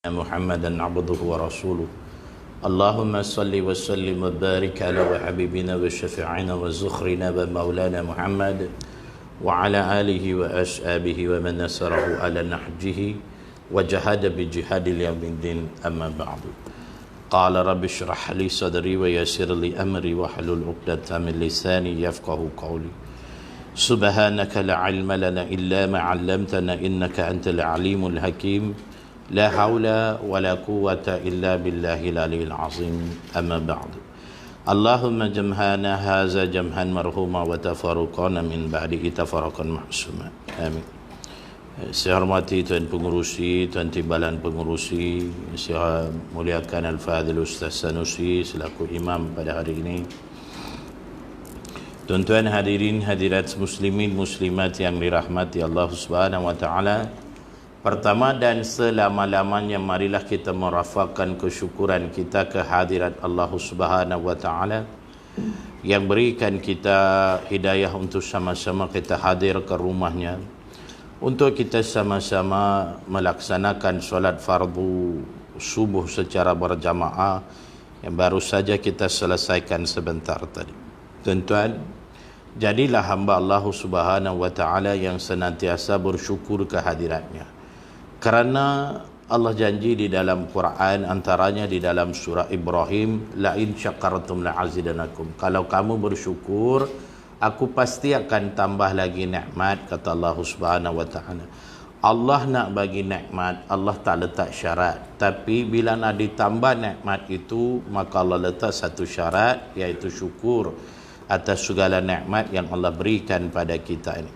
محمدا عبده ورسوله اللهم صل وسلم وبارك على وحبيبنا وشفيعنا وزخرنا ومولانا محمد وعلى آله وأصحابه ومن نصره على نهجه وجاهد بجهاد اليوم الدين أما بعد قال رب اشرح لي صدري ويسر لي أمري واحلل عقدة من لساني يفقه قولي سبحانك لا علم لنا إلا ما علمتنا إنك أنت العليم الحكيم لا حول ولا قوة إلا بالله العلي العظيم أما بعد اللهم جمعنا هذا جمعا مرحوما وتفرقنا من بعده تفرقا معصوما آمين. Saya hormati Tuan Pengurusi, Tuan Timbalan Pengurusi, saya muliakan Al-Fadhil Ustaz Sanusi selaku imam pada hari ini. Tuan-tuan hadirin hadirat muslimin muslimat yang dirahmati Allah Subhanahu wa taala. Pertama dan selama-lamanya marilah kita merafaqkan kesyukuran kita kehadirat Allah Subhanahu wa taala yang berikan kita hidayah untuk sama-sama kita hadir ke rumahnya untuk kita sama-sama melaksanakan solat fardu subuh secara berjamaah yang baru saja kita selesaikan sebentar tadi. Tuan-tuan, jadilah hamba Allah Subhanahu wa taala yang senantiasa bersyukur kehadiratnya. Kerana Allah janji di dalam Quran, antaranya di dalam surah Ibrahim, la in syakartum la azidanakum. Kalau kamu bersyukur, aku pasti akan tambah lagi nikmat, kata Allah Subhanahu wa taala. Allah nak bagi nikmat, Allah tak letak syarat. Tapi bila nak ditambah nikmat itu, maka Allah letak satu syarat, iaitu syukur atas segala nikmat yang Allah berikan pada kita ini.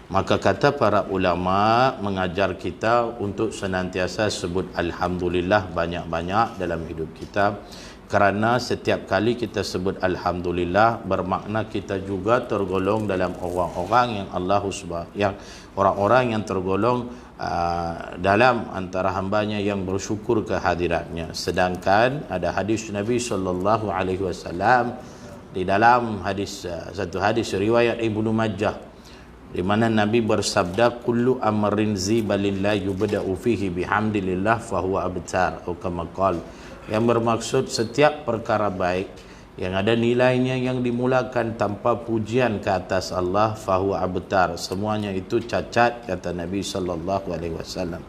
Maka kata para ulama mengajar kita untuk senantiasa sebut Alhamdulillah banyak-banyak dalam hidup kita. Kerana setiap kali kita sebut Alhamdulillah bermakna kita juga tergolong dalam orang-orang yang Allah Subhanahu yang orang-orang yang tergolong dalam antara hambanya yang bersyukur kehadiratnya. Sedangkan ada hadis Nabi sallallahu alaihi wasallam di dalam hadis satu hadis riwayat Ibnu Majah di mana Nabi bersabda kullu amrin zibalillah yubda'u fihi bihamdillah fahuwa abtar atau kama qala, yang bermaksud setiap perkara baik yang ada nilainya yang dimulakan tanpa pujian ke atas Allah fahuwa abtar, semuanya itu cacat, kata Nabi sallallahu alaihi wasallam.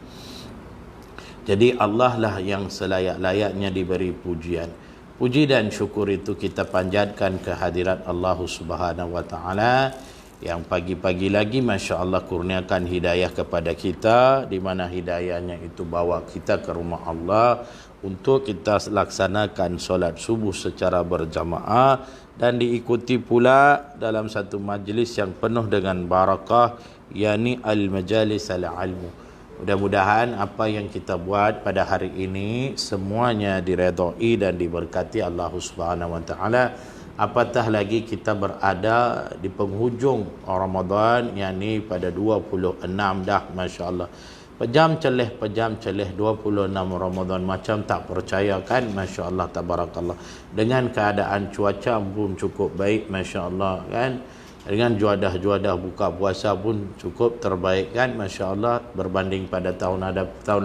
Jadi Allah lah yang selayak-layaknya diberi pujian. Puji dan syukur itu kita panjatkan kehadirat Allah Subhanahu wa taala yang pagi-pagi lagi Masya Allah kurniakan hidayah kepada kita, di mana hidayahnya itu bawa kita ke rumah Allah untuk kita laksanakan solat subuh secara berjamaah dan diikuti pula dalam satu majlis yang penuh dengan barakah, yakni al-majalis al-ilmu. Mudah-mudahan apa yang kita buat pada hari ini semuanya diredai dan diberkati Allah Subhanahu wa taala. Apatah lagi kita berada di penghujung Ramadan, yakni pada 26 dah, Masya Allah. Pejam celeh 26 Ramadan, macam tak percaya kan, Masya Allah, tabarakallah. Dengan keadaan cuaca pun cukup baik, Masya Allah kan. Dengan juadah-juadah buka puasa pun cukup terbaik kan, Masya Allah. Berbanding pada tahun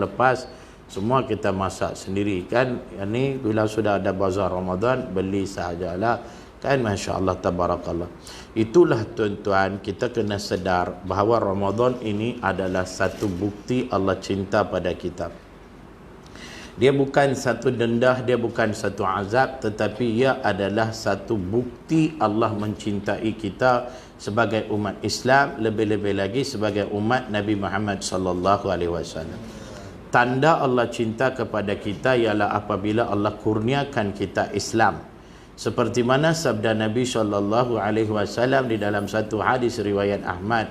lepas, semua kita masak sendiri kan. Ini bila sudah ada bazar Ramadan, beli sahajalah kan, Masya Allah, tabarakallah. Itulah tuan-tuan, kita kena sedar bahawa Ramadan ini adalah satu bukti Allah cinta pada kita. Dia bukan satu dendah, dia bukan satu azab, tetapi ia adalah satu bukti Allah mencintai kita sebagai umat Islam, lebih-lebih lagi sebagai umat Nabi Muhammad sallallahu alaihi wasallam. Tanda Allah cinta kepada kita ialah apabila Allah kurniakan kita Islam. Seperti mana sabda Nabi sallallahu alaihi wasallam di dalam satu hadis riwayat Ahmad,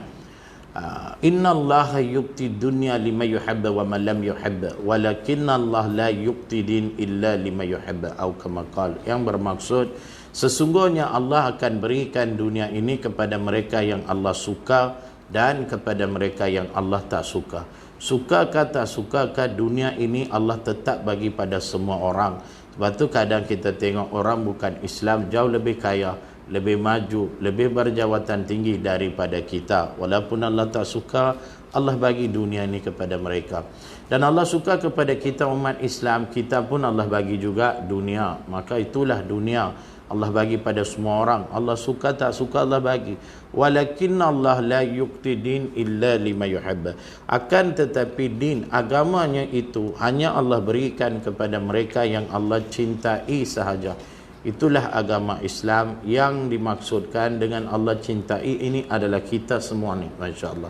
innallaha yu'ti dunya liman yuhibbu wa man lam yuhibbu walakinnallaha la yu'ti din illa liman yuhibbu atau kama qala, yang bermaksud sesungguhnya Allah akan berikan dunia ini kepada mereka yang Allah suka dan kepada mereka yang Allah tak suka. Sukakah tak sukakah dunia ini Allah tetap bagi pada semua orang. Sebab tu kadang kita tengok orang bukan Islam jauh lebih kaya, lebih maju, lebih berjawatan tinggi daripada kita. Walaupun Allah tak suka, Allah bagi dunia ini kepada mereka. Dan Allah suka kepada kita umat Islam, kita pun Allah bagi juga dunia. Maka itulah dunia Allah bagi pada semua orang. Allah suka tak suka Allah bagi. Walakin Allah la yuqti din illa lima yuhibba. Akan tetapi din, agamanya itu hanya Allah berikan kepada mereka yang Allah cintai sahaja. Itulah agama Islam yang dimaksudkan dengan Allah cintai ini adalah kita semua ni, masya-Allah.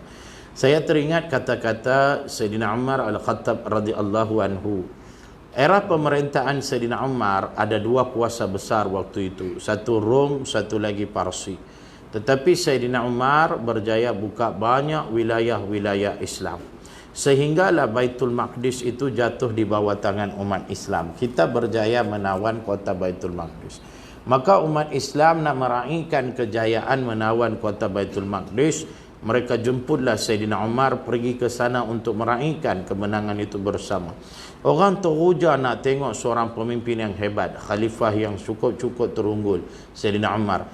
Saya teringat kata-kata Sayyidina Umar Al-Khattab radhiyallahu anhu. Era pemerintahan Sayyidina Umar ada dua kuasa besar waktu itu. Satu Rom, satu lagi Parsi. Tetapi Sayyidina Umar berjaya buka banyak wilayah-wilayah Islam. Sehinggalah Baitul Maqdis itu jatuh di bawah tangan umat Islam. Kita berjaya menawan kota Baitul Maqdis. Maka umat Islam nak meraihkan kejayaan menawan kota Baitul Maqdis, mereka jemputlah Sayyidina Umar pergi ke sana untuk meraihkan kemenangan itu bersama. Orang teruja nak tengok seorang pemimpin yang hebat, khalifah yang cukup-cukup terunggul, Sayyidina Umar.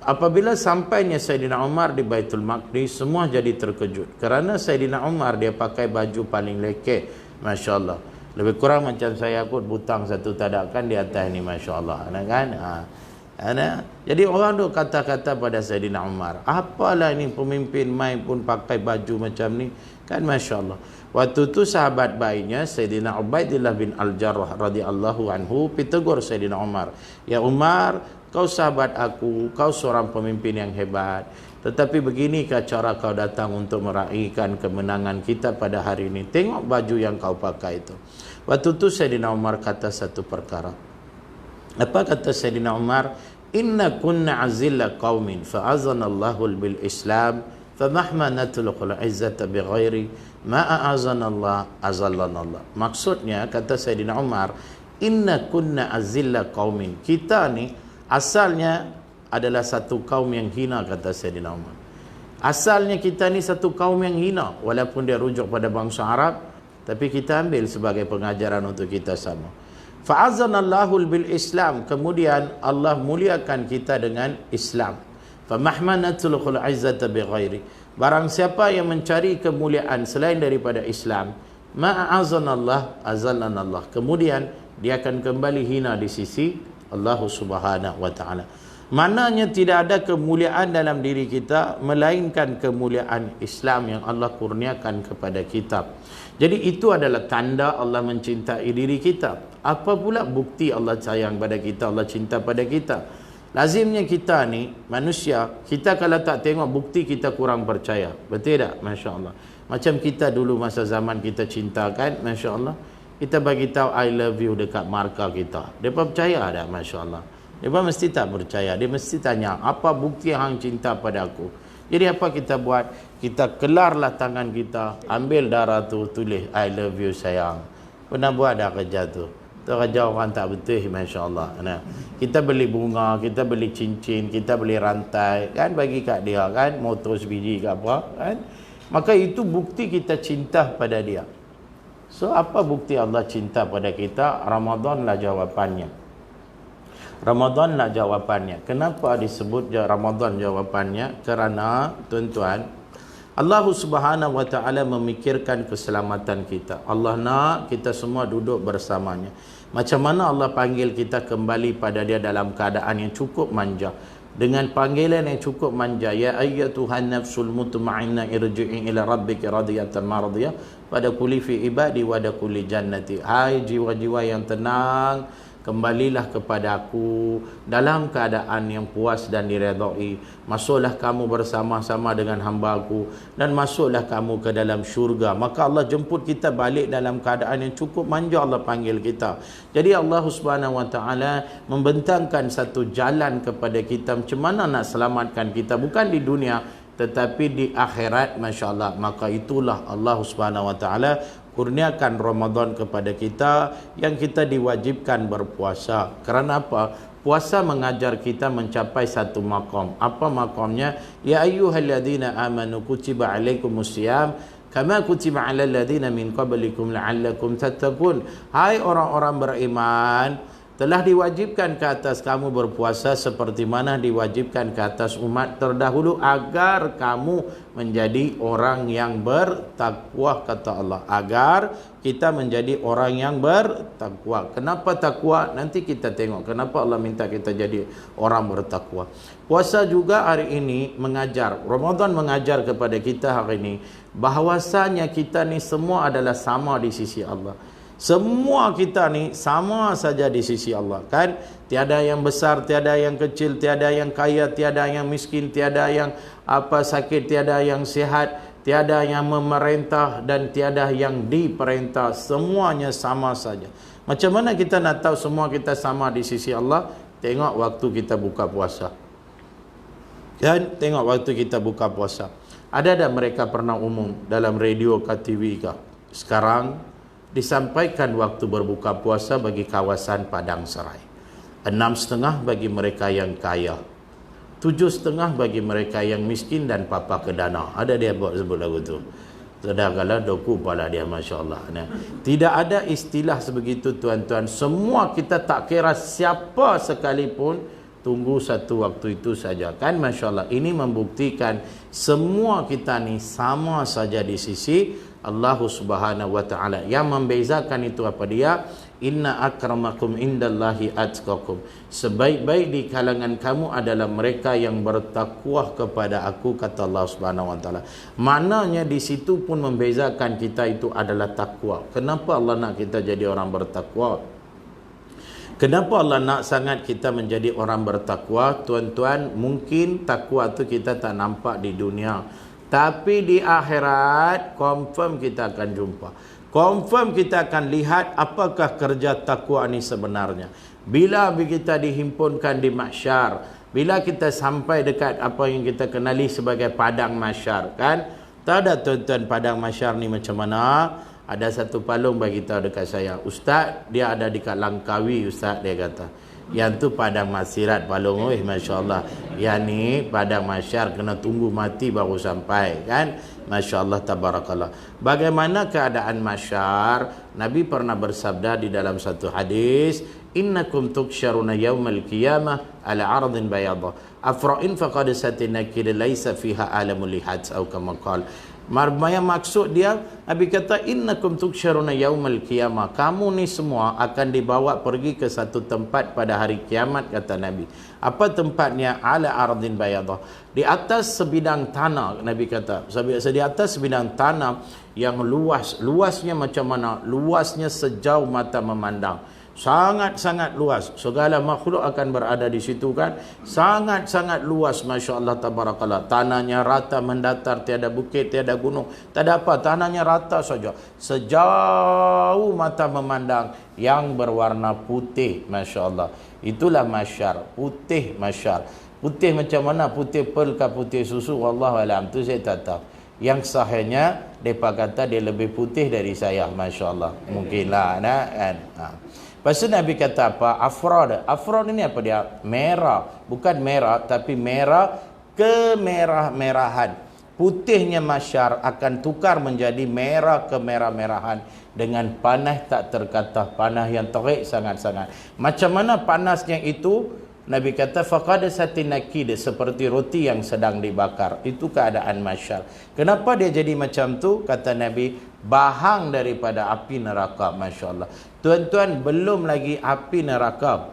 Apabila sampainya Sayyidina Umar di Baitul Maqdis, semua jadi terkejut. Kerana Sayyidina Umar dia pakai baju paling lekeh, Masya Allah. Lebih kurang macam saya kot, butang satu tadakan di atas ni, Masya Allah. Kan? Jadi orang tu kata-kata pada Sayyidina Umar, apalah ni pemimpin main pun pakai baju macam ni. Kan Masya Allah. Waktu tu sahabat baiknya Sayyidina Ubaidillah bin Al-Jarrah radhiyallahu anhu pitegur Sayyidina Umar. Ya Umar, kau sahabat aku, kau seorang pemimpin yang hebat. Tetapi beginikah cara kau datang untuk meraihkan kemenangan kita pada hari ini? Tengok baju yang kau pakai itu. Waktu itu Sayyidina Umar kata satu perkara. Apa kata Sayyidina Umar? Inna kunna azilla qaumin fa'azanallahu bil Islam famahma natluqul izzata bighairi ma a'azanallah azallanallah. Maksudnya kata Sayyidina Umar, inna kunna azilla qaumin. Kita ni asalnya adalah satu kaum yang hina, kata Sayyidina Umar. Asalnya kita ni satu kaum yang hina, walaupun dia rujuk pada bangsa Arab, tapi kita ambil sebagai pengajaran untuk kita sama. Fa'azanallahu bil Islam, kemudian Allah muliakan kita dengan Islam. Famahmanatul izzata bighairi. Barang siapa yang mencari kemuliaan selain daripada Islam, ma'azanallah azallanallah. Kemudian dia akan kembali hina di sisi Allah Subhanahu wa taala. Maknanya tidak ada kemuliaan dalam diri kita melainkan kemuliaan Islam yang Allah kurniakan kepada kita. Jadi itu adalah tanda Allah mencintai diri kita. Apa pula bukti Allah sayang pada kita, Allah cinta pada kita? Lazimnya kita ni manusia, kita kalau tak tengok bukti kita kurang percaya. Betul tak? Masya Allah. Macam kita dulu masa zaman kita cinta kan, Masya Allah. Kita bagi tahu I love you dekat markah kita. Mereka percaya tak? Masya Allah. Mereka mesti tak percaya. Dia mesti tanya, apa bukti hang cinta pada aku? Jadi apa kita buat? Kita kelarlah tangan kita, ambil darah tu, tulis I love you sayang. Pernah buat dah kerja tu? Tu kerja orang tak betul, Masya Allah. Nah, kita beli bunga, kita beli cincin, kita beli rantai, kan bagi kat dia, kan motor sebiji ke apa, kan? Maka itu bukti kita cinta pada dia. So apa bukti Allah cinta pada kita? Ramadanlah jawapannya. Ramadanlah jawapannya. Kenapa disebut Ramadan jawapannya? Kerana tuan-tuan, Allah Subhanahu wa taala memikirkan keselamatan kita. Allah nak kita semua duduk bersamanya. Macam mana Allah panggil kita kembali pada dia dalam keadaan yang cukup manja. Dengan panggilan yang cukup manja, ya ayyatuhan nafsul mutmainnah irji'i ila rabbika radiyatan mardiyah pada kulli fi ibadi wa da kulli jannati. Hai jiwa-jiwa yang tenang, kembalilah kepada aku dalam keadaan yang puas dan diredai. Masuklah kamu bersama-sama dengan hamba-Ku dan masuklah kamu ke dalam syurga. Maka Allah jemput kita balik dalam keadaan yang cukup manja. Allah panggil kita. Jadi Allah Subhanahu wa taala membentangkan satu jalan kepada kita macam mana nak selamatkan kita, bukan di dunia tetapi di akhirat, masya-Allah. Maka itulah Allah Subhanahu wa taala kurniakan Ramadan kepada kita yang kita diwajibkan berpuasa. Kerana apa? Puasa mengajar kita mencapai satu maqam. Apa maqamnya? Ya ayyuhalladzina amanu kutiba alaikumusiyam kama kutiba alal ladzina min qablikum la'allakum tattaqun. Hai orang-orang beriman, telah diwajibkan ke atas kamu berpuasa seperti mana diwajibkan ke atas umat terdahulu agar kamu menjadi orang yang bertakwa, kata Allah. Agar kita menjadi orang yang bertakwa. Kenapa takwa? Nanti kita tengok kenapa Allah minta kita jadi orang bertakwa. Puasa juga hari ini mengajar, Ramadan mengajar kepada kita hari ini bahwasanya kita ni semua adalah sama di sisi Allah. Semua kita ni sama saja di sisi Allah, kan? Tiada yang besar, tiada yang kecil, tiada yang kaya, tiada yang miskin, tiada yang sakit, tiada yang sihat, tiada yang memerintah dan tiada yang diperintah. Semuanya sama saja. Macam mana kita nak tahu semua kita sama di sisi Allah? Tengok waktu kita buka puasa. Kan? Tengok waktu kita buka puasa. Ada mereka pernah umum dalam radio ke TV ke? Sekarang disampaikan waktu berbuka puasa bagi kawasan Padang Serai. 6.30 bagi mereka yang kaya. 7.30 bagi mereka yang miskin dan papa kedana. Ada dia buat sebut lagu tu. Sedangkan doku pala dia, Masya Allah. Tidak ada istilah sebegitu tuan-tuan. Semua kita tak kira siapa sekalipun, tunggu satu waktu itu saja, kan? Masya Allah. Ini membuktikan semua kita ni sama saja di sisi Allah Subhanahu wa ta'ala. Yang membezakan itu apa dia? Inna akramakum indallahi atqakum. Sebaik-baik di kalangan kamu adalah mereka yang bertakwa kepada aku, kata Allah Subhanahu wa ta'ala. Maknanya di situ pun membezakan kita itu adalah takwa. Kenapa Allah nak kita jadi orang bertakwa? Kenapa Allah nak sangat kita menjadi orang bertakwa? Tuan-tuan, mungkin takwa tu kita tak nampak di dunia, tapi di akhirat confirm kita akan jumpa. Confirm kita akan lihat apakah kerja takwa ni sebenarnya. Bila kita dihimpunkan di mahsyar, bila kita sampai dekat apa yang kita kenali sebagai padang mahsyar, kan? Tak ada tuan-tuan padang mahsyar ni macam mana? Ada satu palung bagi tahu dekat saya, Ustaz, dia ada dekat Langkawi, Ustaz, dia kata. Yang tu padang masirat palung, Masya Allah. Yang ni padang mahsyar, kena tunggu mati baru sampai, kan? Masya Allah, tabarakallah. Bagaimana keadaan mahsyar? Nabi pernah bersabda di dalam satu hadis, innakum tuksharuna yawmal qiyamah ala ardin bayadah afra'in faqad satinakil laisa fiha alamul lihat atau kama qala. Yang maksud dia, Nabi kata innakum tuksharuna yaumal qiyamah. Kamu ni semua akan dibawa pergi ke satu tempat pada hari kiamat, kata Nabi. Apa tempatnya? Ala ardin bayadah. Di atas sebidang tanah, Nabi kata. Di atas sebidang tanah yang luas. Luasnya macam mana? Luasnya sejauh mata memandang. Sangat-sangat luas. Segala makhluk akan berada di situ, kan? Sangat-sangat luas, Masya Allah, tabarakallah. Tanahnya rata mendatar, tiada bukit, tiada gunung, tak ada apa, tanahnya rata saja. Sejauh mata memandang, yang berwarna putih, Masya Allah. Itulah mahsyar, putih mahsyar. Putih macam mana? Putih pel ke putih susu? Wallahualam, tu saya tak tahu. Yang sahihnya, mereka kata dia lebih putih dari saya, Masya Allah. Mungkinlah, kan? Lepas tu Nabi kata apa? Afrod. Afrod ini apa dia? Merah. Bukan merah, tapi merah kemerah-merahan. Putihnya mahsyar akan tukar menjadi merah kemerah-merahan. Dengan panas tak terkata. Panas yang terik sangat-sangat. Macam mana panasnya itu? Nabi kata, faqad satinakid, seperti roti yang sedang dibakar. Itu keadaan mahsyar. Kenapa dia jadi macam tu? Kata Nabi, bahang daripada api neraka, Masya Allah. Tuan-tuan, belum lagi api neraka,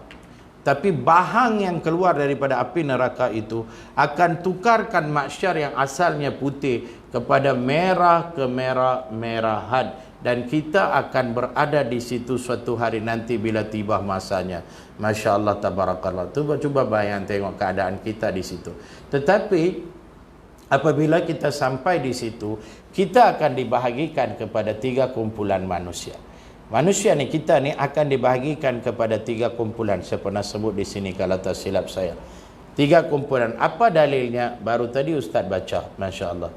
tapi bahang yang keluar daripada api neraka itu akan tukarkan mahsyar yang asalnya putih kepada merah kemerah-merahan. Dan kita akan berada di situ suatu hari nanti bila tiba masanya. Masya Allah, tabarakallah. Cuba bayang tengok keadaan kita di situ. Tetapi apabila kita sampai di situ, kita akan dibahagikan kepada 3 kumpulan manusia. Manusia ni, kita ni akan dibahagikan kepada 3 kumpulan. Saya pernah sebut di sini kalau tak silap saya. 3 kumpulan. Apa dalilnya? Baru tadi Ustaz baca, Masya Allah.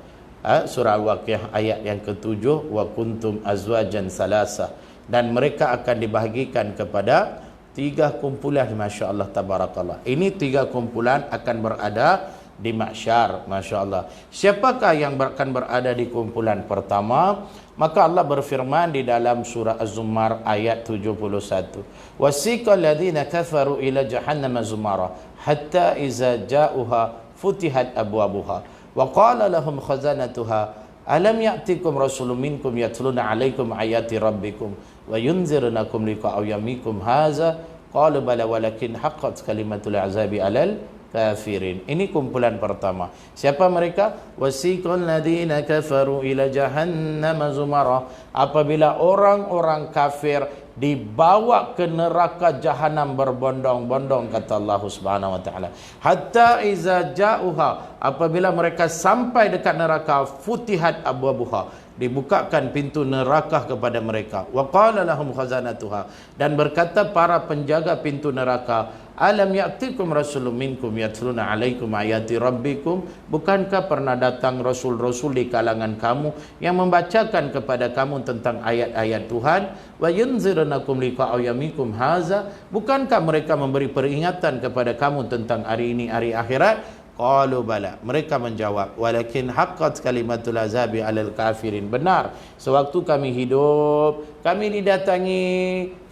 Surah Al-Waqiah ayat yang ke-7, wa kuntum azwajan salasa, dan mereka akan dibahagikan kepada 3 kumpulan, Masya Allah, tabarakallah. Ini 3 kumpulan akan berada di mahsyar. Masya Allah. Siapakah yang akan berada di kumpulan pertama? Maka Allah berfirman di dalam surah Az-Zumar ayat 71. Wasiqal ladzina kafaru ila jahannam zumara hatta iza ja'uha futihat abwabuha wa qala lahum khazanatuha alam ya'tikum rasulun minkum yatluna 'alaikum ayati rabbikum wa yunzirunakum liqa'a yawmikum hadza qalu bala walakin haqqat kalimatul azabi 'alal kafirin. Ini kumpulan pertama. Siapa mereka? Wasiqal ladzina kafaru ila jahannam zumara. Apabila orang-orang kafir dibawa ke neraka jahanam berbondong-bondong, kata Allah Subhanahu wa taala. Hatta iza ja'uha, apabila mereka sampai dekat neraka, futihat abwabuha, dibukakan pintu neraka kepada mereka. Wa qala lahum khazanatuha, dan berkata para penjaga pintu neraka, alam ya'tikum rasulun minkum yatluna 'alaikum ayati rabbikum, bukankah pernah datang rasul-rasul di kalangan kamu yang membacakan kepada kamu tentang ayat-ayat Tuhan? Wa yunzirunakum liqa'a yawmikum hadza, bukankah mereka memberi peringatan kepada kamu tentang hari ini, hari akhirat? Qalu bala, mereka menjawab, walakin haqqat kalimatul azabi 'alal kafirin. Benar, sewaktu kami hidup, kami didatangi,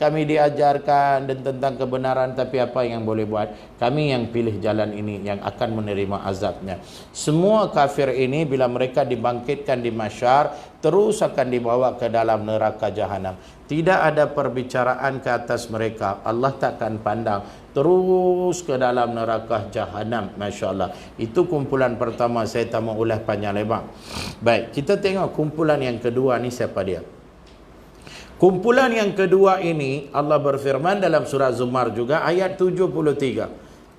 kami diajarkan dan tentang kebenaran, tapi apa yang boleh buat? Kami yang pilih jalan ini yang akan menerima azabnya. Semua kafir ini bila mereka dibangkitkan di mahsyar, terus akan dibawa ke dalam neraka jahanam. Tidak ada perbicaraan ke atas mereka. Allah takkan pandang, terus ke dalam neraka jahanam. Masya Allah. Itu kumpulan pertama, saya tak mau ulas panjang lebar. Baik, kita tengok kumpulan yang kedua ni siapa dia. Kumpulan yang kedua ini Allah berfirman dalam surah Zumar juga ayat 73.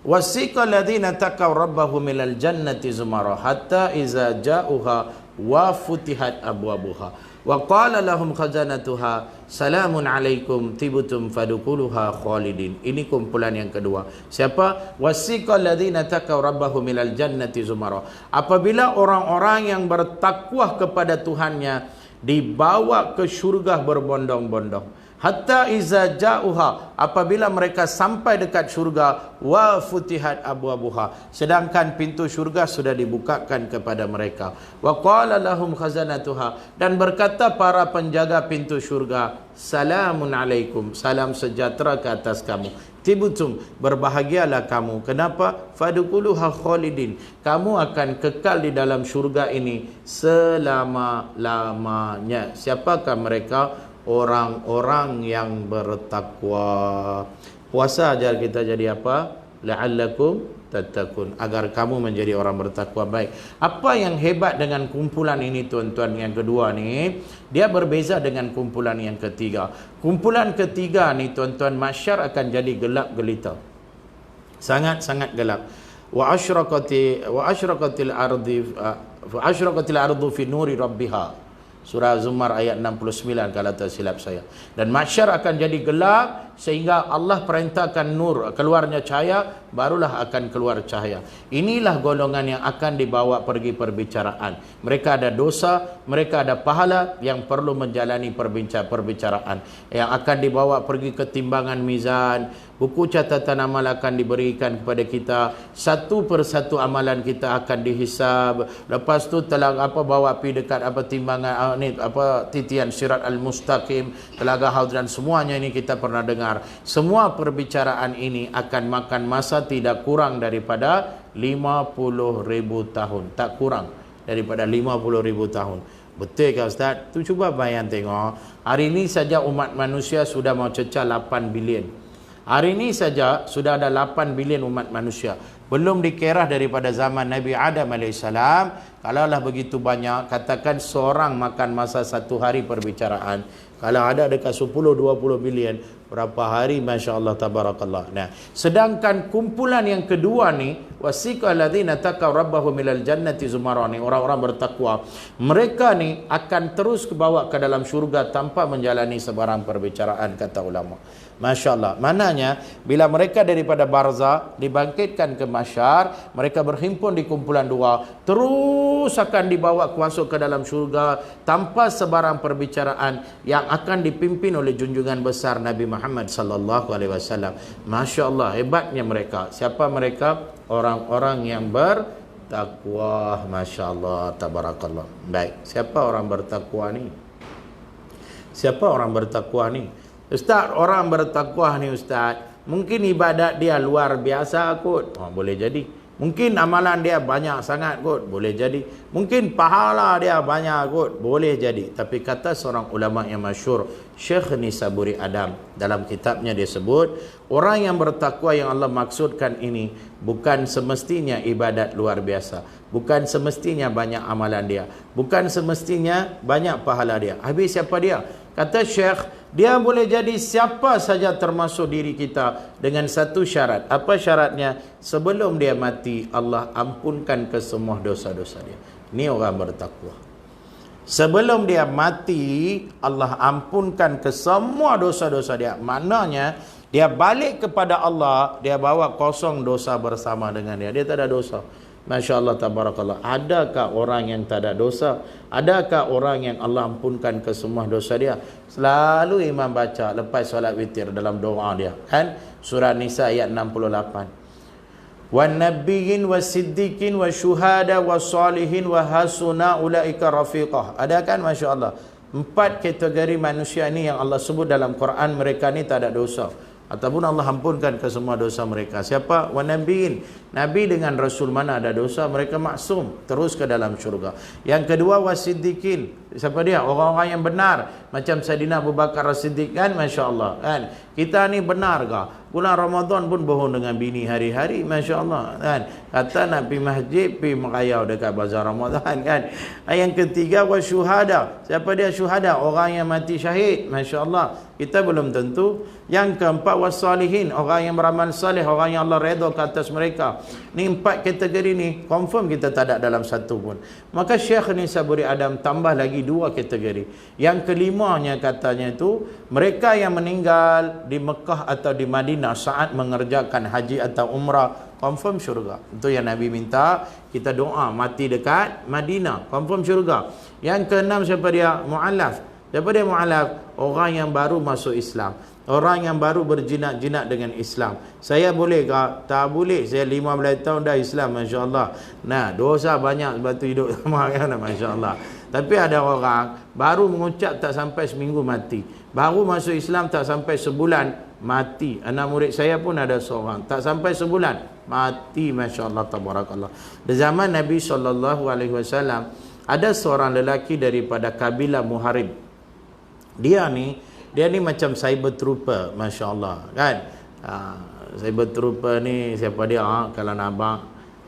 Wasiqal ladzina taqaw rabbahum minal jannati zumara hatta iza ja'uha wa futihat abwabuha wa qala lahum khazanatuha salamun alaikum tibtum fadkhuluha khalidin. Ini kumpulan yang kedua. Siapa? Wasiqal ladzina taqaw rabbahum minal jannati zumara. Apabila orang-orang yang bertakwa kepada Tuhannya dibawa ke syurga berbondong-bondong. Hatta iza ja'uha, apabila mereka sampai dekat syurga, wa futihat abwabuha, sedangkan pintu syurga sudah dibukakan kepada mereka. Wa qala lahum khazanatuha, dan berkata para penjaga pintu syurga, salamun alaikum, salam sejahtera ke atas kamu. Tibtum, berbahagialah kamu. Kenapa? Fadkhuluha khalidin, kamu akan kekal di dalam syurga ini selama-lamanya. Siapakah mereka? Orang-orang yang bertakwa. Puasa ajar kita jadi apa? La'allakum tattaqun, agar kamu menjadi orang bertakwa. Baik, apa yang hebat dengan kumpulan ini tuan-tuan yang kedua ni? Dia berbeza dengan kumpulan yang ketiga. Kumpulan ketiga ni tuan-tuan, mahsyar akan jadi gelap gelita. Sangat-sangat gelap. Wa asyraqatil ardu fi nuri rabbiha. Surah Zumar ayat 69 kalau tak silap saya. Dan mahsyar akan jadi gelap sehingga Allah perintahkan nur, keluarnya cahaya, barulah akan keluar cahaya. Inilah golongan yang akan dibawa pergi perbicaraan. Mereka ada dosa, mereka ada pahala yang perlu menjalani perbicaraan. Yang akan dibawa pergi ke timbangan mizan. Buku catatan amal akan diberikan kepada kita. Satu persatu amalan kita akan dihisab. Lepas tu telah bawa pi dekat timbangan titian sirat al-mustaqim, telaga haud, dan semuanya ini kita pernah dengar. Semua perbicaraan ini akan makan masa tidak kurang daripada 50,000 tahun. Tak kurang daripada 50,000 tahun. Betul ke Ustaz? Tu cuba bayang tengok. Hari ini saja umat manusia sudah mau cecah 8 bilion. Hari ini saja sudah ada 8 bilion umat manusia. Belum dikira daripada zaman Nabi Adam AS. Kalaulah begitu banyak, katakan seorang makan masa 1 hari perbicaraan. Kalau ada dekat 10-20 bilion, berapa hari? Masya Allah, tabarakallah. Nah, sedangkan kumpulan yang kedua ni, wasiqal ladzina taqaw rabbahum minal jannati zumara, ni orang-orang bertakwa. Mereka ni akan terus kebawa ke dalam syurga tanpa menjalani sebarang perbicaraan, kata ulama. Masya Allah. Mananya, bila mereka daripada barzah dibangkitkan ke mahsyar, mereka berhimpun di kumpulan dua, terus akan dibawa masuk ke dalam syurga tanpa sebarang perbicaraan yang akan dipimpin oleh junjungan besar Nabi Muhammad sallallahu alaihi wasallam. Masya Allah, hebatnya mereka. Siapa mereka? Orang-orang yang bertakwa. Masya Allah, tabarakallah. Baik, siapa orang bertakwa ni? Siapa orang bertakwa ni? Ustaz, orang bertakwa ni Ustaz, mungkin ibadat dia luar biasa kot. Boleh jadi. Mungkin amalan dia banyak sangat kot. Boleh jadi. Mungkin pahala dia banyak kot. Boleh jadi. Tapi kata seorang ulama yang masyhur, Syekh Nisaburi Adam, dalam kitabnya dia sebut, orang yang bertakwa yang Allah maksudkan ini bukan semestinya ibadat luar biasa, bukan semestinya banyak amalan dia, bukan semestinya banyak pahala dia. Habis siapa dia? Kata Syekh, dia boleh jadi siapa saja termasuk diri kita dengan satu syarat. Apa syaratnya? Sebelum dia mati, Allah ampunkan ke semua dosa-dosa dia. Ini orang bertakwa. Sebelum dia mati, Allah ampunkan ke semua dosa-dosa dia. Maknanya, dia balik kepada Allah, dia bawa kosong dosa bersama dengan dia. Dia tak ada dosa. Masya Allah, tabarakallah. Adakah orang yang tak ada dosa? Adakah orang yang Allah ampunkan ke semua dosa dia? Selalu imam baca lepas solat witir dalam doa dia. Kan? Surah Nisa ayat 68. وَالنَّبِّيِّينَ وَالصِّدِّيقِينَ وَالشُّهَدَاءِ وَالصَّالِحِينَ وَحَسُنَ أُولَئِكَ رَفِيقًا. Ada kan, Masya Allah? 4 kategori manusia ni yang Allah sebut dalam Quran, mereka ni tak ada dosa. Ataupun Allah ampunkan ke semua dosa mereka. Siapa? وَالنَّبِّيِّينَ. Nabi dengan Rasul mana ada dosa, mereka maksum, terus ke dalam syurga. Yang kedua, wasiddiqin. Siapa dia? Orang-orang yang benar. Macam Saidina Abu Bakar As-Siddiq kan, Masya Allah. Kan? Kita ni benar kah? Bulan Ramadan pun bohong dengan bini hari-hari, Masya Allah. Kan? Kata nak pergi masjid, pergi merayau dekat bazar Ramadan. Kan? Yang ketiga, wasyuhada. Siapa dia syuhada? Orang yang mati syahid, Masya Allah. Kita belum tentu. Yang keempat, wassalihin. Orang yang beramal salih, orang yang Allah redha ke atas mereka. Ni 4 kategori ni, confirm kita tak ada dalam satu pun. Maka Syekh Nisaburi Adam tambah lagi 2 kategori. Yang kelimanya katanya itu, mereka yang meninggal di Mekah atau di Madinah saat mengerjakan haji atau umrah, confirm syurga. Itu yang Nabi minta, kita doa mati dekat Madinah, confirm syurga. Yang keenam siapa dia? Mu'alaf. Siapa dia mu'alaf? Orang yang baru masuk Islam. Orang yang baru berjinak-jinak dengan Islam. Saya boleh ke? Tak boleh. Saya 15 tahun dah Islam, Masya Allah. Nah, dosa banyak sebab tu hidup sama kan, Masya Allah. Tapi ada orang baru mengucap tak sampai seminggu mati. Baru masuk Islam tak sampai sebulan mati. Anak murid saya pun ada seorang tak sampai sebulan mati, Masya Allah, tabarakallah. Di zaman Nabi SAW ada seorang lelaki daripada kabilah Muharib. Dia ni macam cyber trooper, Masya Allah. Kan? Cyber trooper ni siapa dia? Kalau nak abang,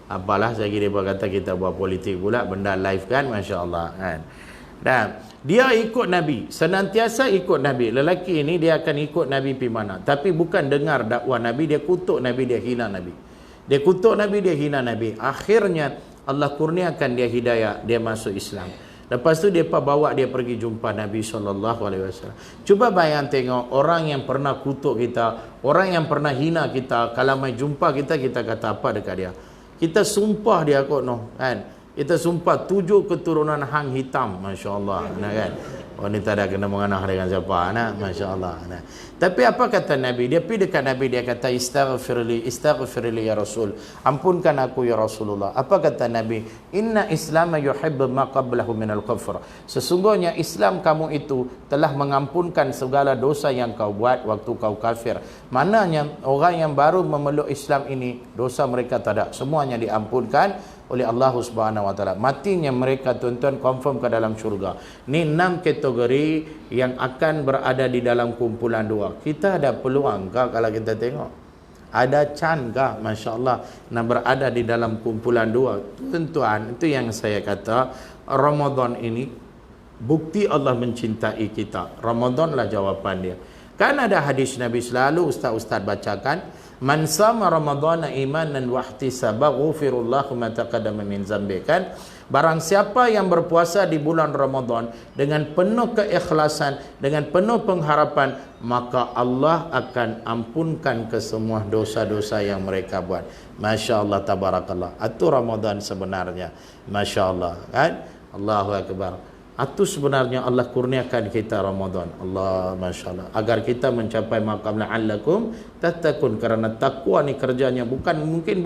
apalah, saya kira dia kata kita buat politik pula, benda live kan, Masya Allah. Kan? Dan dia ikut Nabi, senantiasa ikut Nabi. Lelaki ini dia akan ikut Nabi pergi mana. Tapi bukan dengar dakwah Nabi, dia kutuk Nabi, dia hina Nabi. Dia kutuk Nabi, dia hina Nabi. Akhirnya Allah kurniakan dia hidayah, dia masuk Islam. Lepas tu dia bawa dia pergi jumpa Nabi SAW. Cuba bayang tengok, orang yang pernah kutuk kita, orang yang pernah hina kita, kalau mai jumpa kita, kita kata apa dekat dia? Kita sumpah dia kot, no, kan? Kita sumpah 7 keturunan hang hitam, Masya Allah, nah, kan? Oh, ni tak ada kena mengenah dengan siapa, nah, Masya Allah. Nah. Tapi apa kata Nabi? Dia pergi dekat Nabi, dia kata, istaghfirli ya Rasul. Ampunkan aku ya Rasulullah. Apa kata Nabi? Inna Islam yuhibbu ma qablahu minal kufr. Sesungguhnya Islam kamu itu telah mengampunkan segala dosa yang kau buat waktu kau kafir. Maknanya orang yang baru memeluk Islam ini, dosa mereka tak ada, semuanya diampunkan oleh Allah Subhanahu Wa Taala. Matinya mereka, tuan-tuan, confirm ke dalam syurga. Ni 6 kategori yang akan berada di dalam kumpulan 2. Kita ada peluang kah kalau kita tengok? Ada chance kah, Masya Allah, nak berada di dalam kumpulan 2? Tuan-tuan, itu yang saya kata, Ramadan ini bukti Allah mencintai kita. Ramadan lah jawapan dia. Kan ada hadis Nabi selalu ustaz-ustaz bacakan, man sama ramadhana imanan wa ihtisaba ghufirallahu ma taqaddama min dzambi. Kan, barang siapa yang berpuasa di bulan Ramadan dengan penuh keikhlasan, dengan penuh pengharapan, maka Allah akan ampunkan ke semua dosa-dosa yang mereka buat. Masya Allah, tabarakallah. Itu Ramadan sebenarnya, Masya Allah. Kan? Allahu Akbar. Itu sebenarnya Allah kurniakan kita Ramadan. Allah, Masya Allah. Agar kita mencapai maqam la'allakum tattaqun. Kerana takwa ni kerjanya mungkin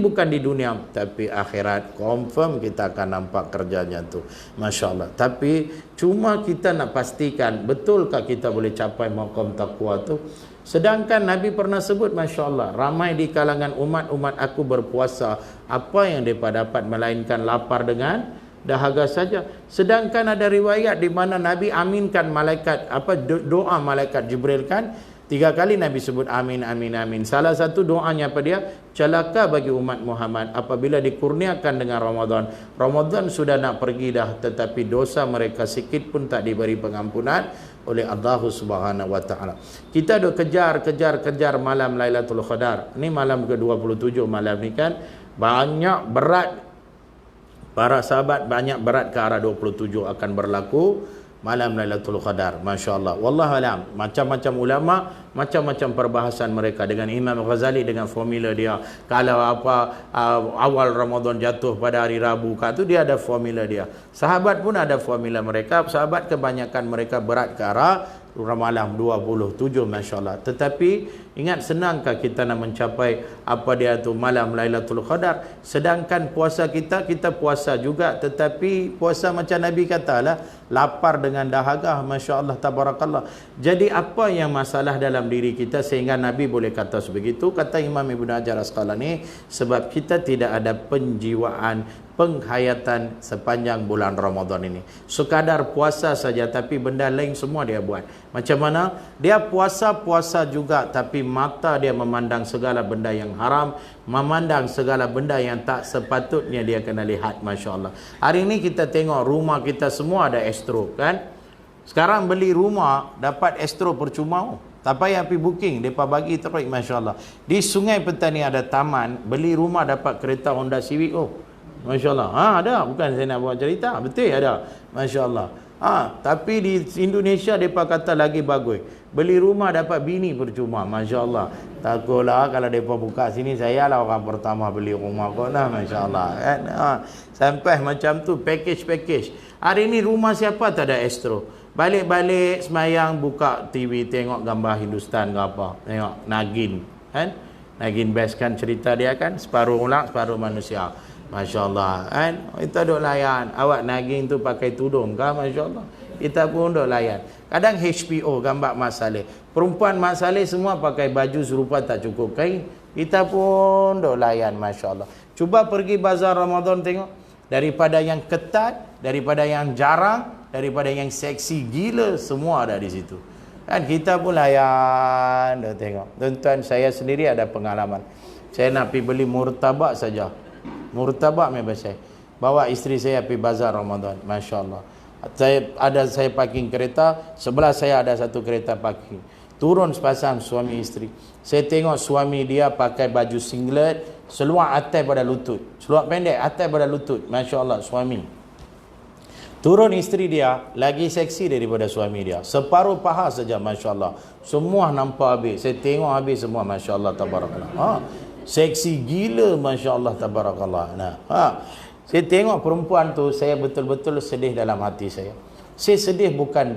bukan di dunia, tapi akhirat confirm kita akan nampak kerjanya tu. Masya Allah. Tapi cuma kita nak pastikan betulkah kita boleh capai maqam takwa tu. Sedangkan Nabi pernah sebut, Masya Allah, ramai di kalangan umat aku berpuasa, apa yang mereka dapat melainkan lapar dengan dahaga saja. Sedangkan ada riwayat di mana Nabi aminkan malaikat, doa malaikat Jibril kan, 3 kali Nabi sebut amin, amin, amin. Salah satu doanya apa dia? Celaka bagi umat Muhammad apabila dikurniakan dengan Ramadan. Ramadan sudah nak pergi dah, tetapi dosa mereka sikit pun tak diberi pengampunan oleh Allah Subhanahu wa taala. Kita duk kejar malam Lailatul Qadar. Ni malam ke-27 malam ni kan, banyak berat. Para sahabat banyak berat ke arah 27 akan berlaku malam Lailatul Qadar. Masya Allah. Wallahualam. Macam-macam ulama, macam-macam perbahasan mereka. Dengan Imam Ghazali dengan formula dia. Kalau awal Ramadan jatuh pada hari Rabu, tu dia ada formula dia. Sahabat pun ada formula mereka. Sahabat kebanyakan mereka berat ke arah malam 27, Masya Allah. Tetapi ingat, senangkah kita nak mencapai apa dia tu malam Lailatul Qadar? Sedangkan puasa kita puasa juga, tetapi puasa macam Nabi katalah, lapar dengan dahaga. Masya Allah, tabarakallah. Jadi apa yang masalah dalam diri kita sehingga Nabi boleh kata sebegitu? Kata Imam Ibn Hajar Asqalani, sebab kita tidak ada penjiwaan, penghayatan sepanjang bulan Ramadan ini. Sekadar puasa saja, tapi benda lain semua dia buat. Macam mana? Dia puasa juga, tapi mata dia memandang segala benda yang haram, memandang segala benda yang tak sepatutnya dia kena lihat. Masya Allah. Hari ini kita tengok rumah kita semua ada Astro kan. Sekarang beli rumah dapat Astro percuma. Tak payah pergi booking, mereka bagi terus. Masya Allah. Di Sungai Petani ada taman, beli rumah dapat kereta Honda Civic. Masya Allah. Ada. Bukan saya nak buat cerita. Betul ada. Masya Allah. Tapi di Indonesia mereka kata lagi bagus. Beli rumah dapat bini percuma. Masya Allah. Takutlah kalau mereka buka sini, saya lah orang pertama beli rumah kau lah. Masya Allah. Sampai macam tu. Package. Hari ini rumah siapa tak ada Astro. Balik-balik semayang, buka TV, tengok gambar Hindustan ke apa. Tengok Nagin. Kan? Nagin best kan cerita dia kan. Separuh ulang, separuh manusia. Masya Allah kan, kita duk layan. Awak naging tu pakai tudung kan? Masya Allah, kita pun duk layan. Kadang HPO gambar Mak Saleh, perempuan Mak Saleh semua pakai baju serupa tak cukup kain, kita pun duk layan. Masya Allah. Cuba pergi bazar Ramadan tengok, daripada yang ketat, daripada yang jarang, daripada yang seksi gila, semua ada di situ kan. Kita pun layan, dah tengok. Tuan-tuan, saya sendiri ada pengalaman. Saya nak pergi beli murtabak saja. Murtabak memang saya bawa isteri saya pergi bazar Ramadan. Masya Allah. Saya parking kereta, sebelah saya ada satu kereta parking. Turun sepasang suami isteri. Saya tengok suami dia pakai baju singlet, seluar atas pada lutut, seluar pendek atas pada lutut. Masya Allah, suami. Turun isteri dia, lagi seksi daripada suami dia. Separuh paha saja, Masya Allah. Semua nampak habis. Saya tengok habis semua, Masya Allah, tabarakallah. Seksi gila, Masya Allah, tabarakallah. Saya tengok perempuan tu, saya betul-betul sedih dalam hati saya. Saya sedih bukan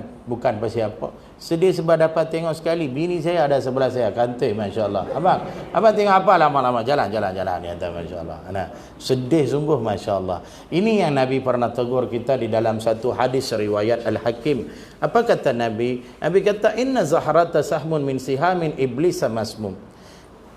pasal apa. Sedih sebab dapat tengok sekali bini saya ada sebelah saya, kantoi, Masya Allah. Abang tengok apa lama-lama jalan ni, Masya Allah. Sedih sungguh, Masya Allah. Ini yang Nabi pernah tegur kita di dalam satu hadis riwayat Al-Hakim. Apa kata Nabi? Nabi kata, inna zahrata sahmun min sihamin iblis masmum.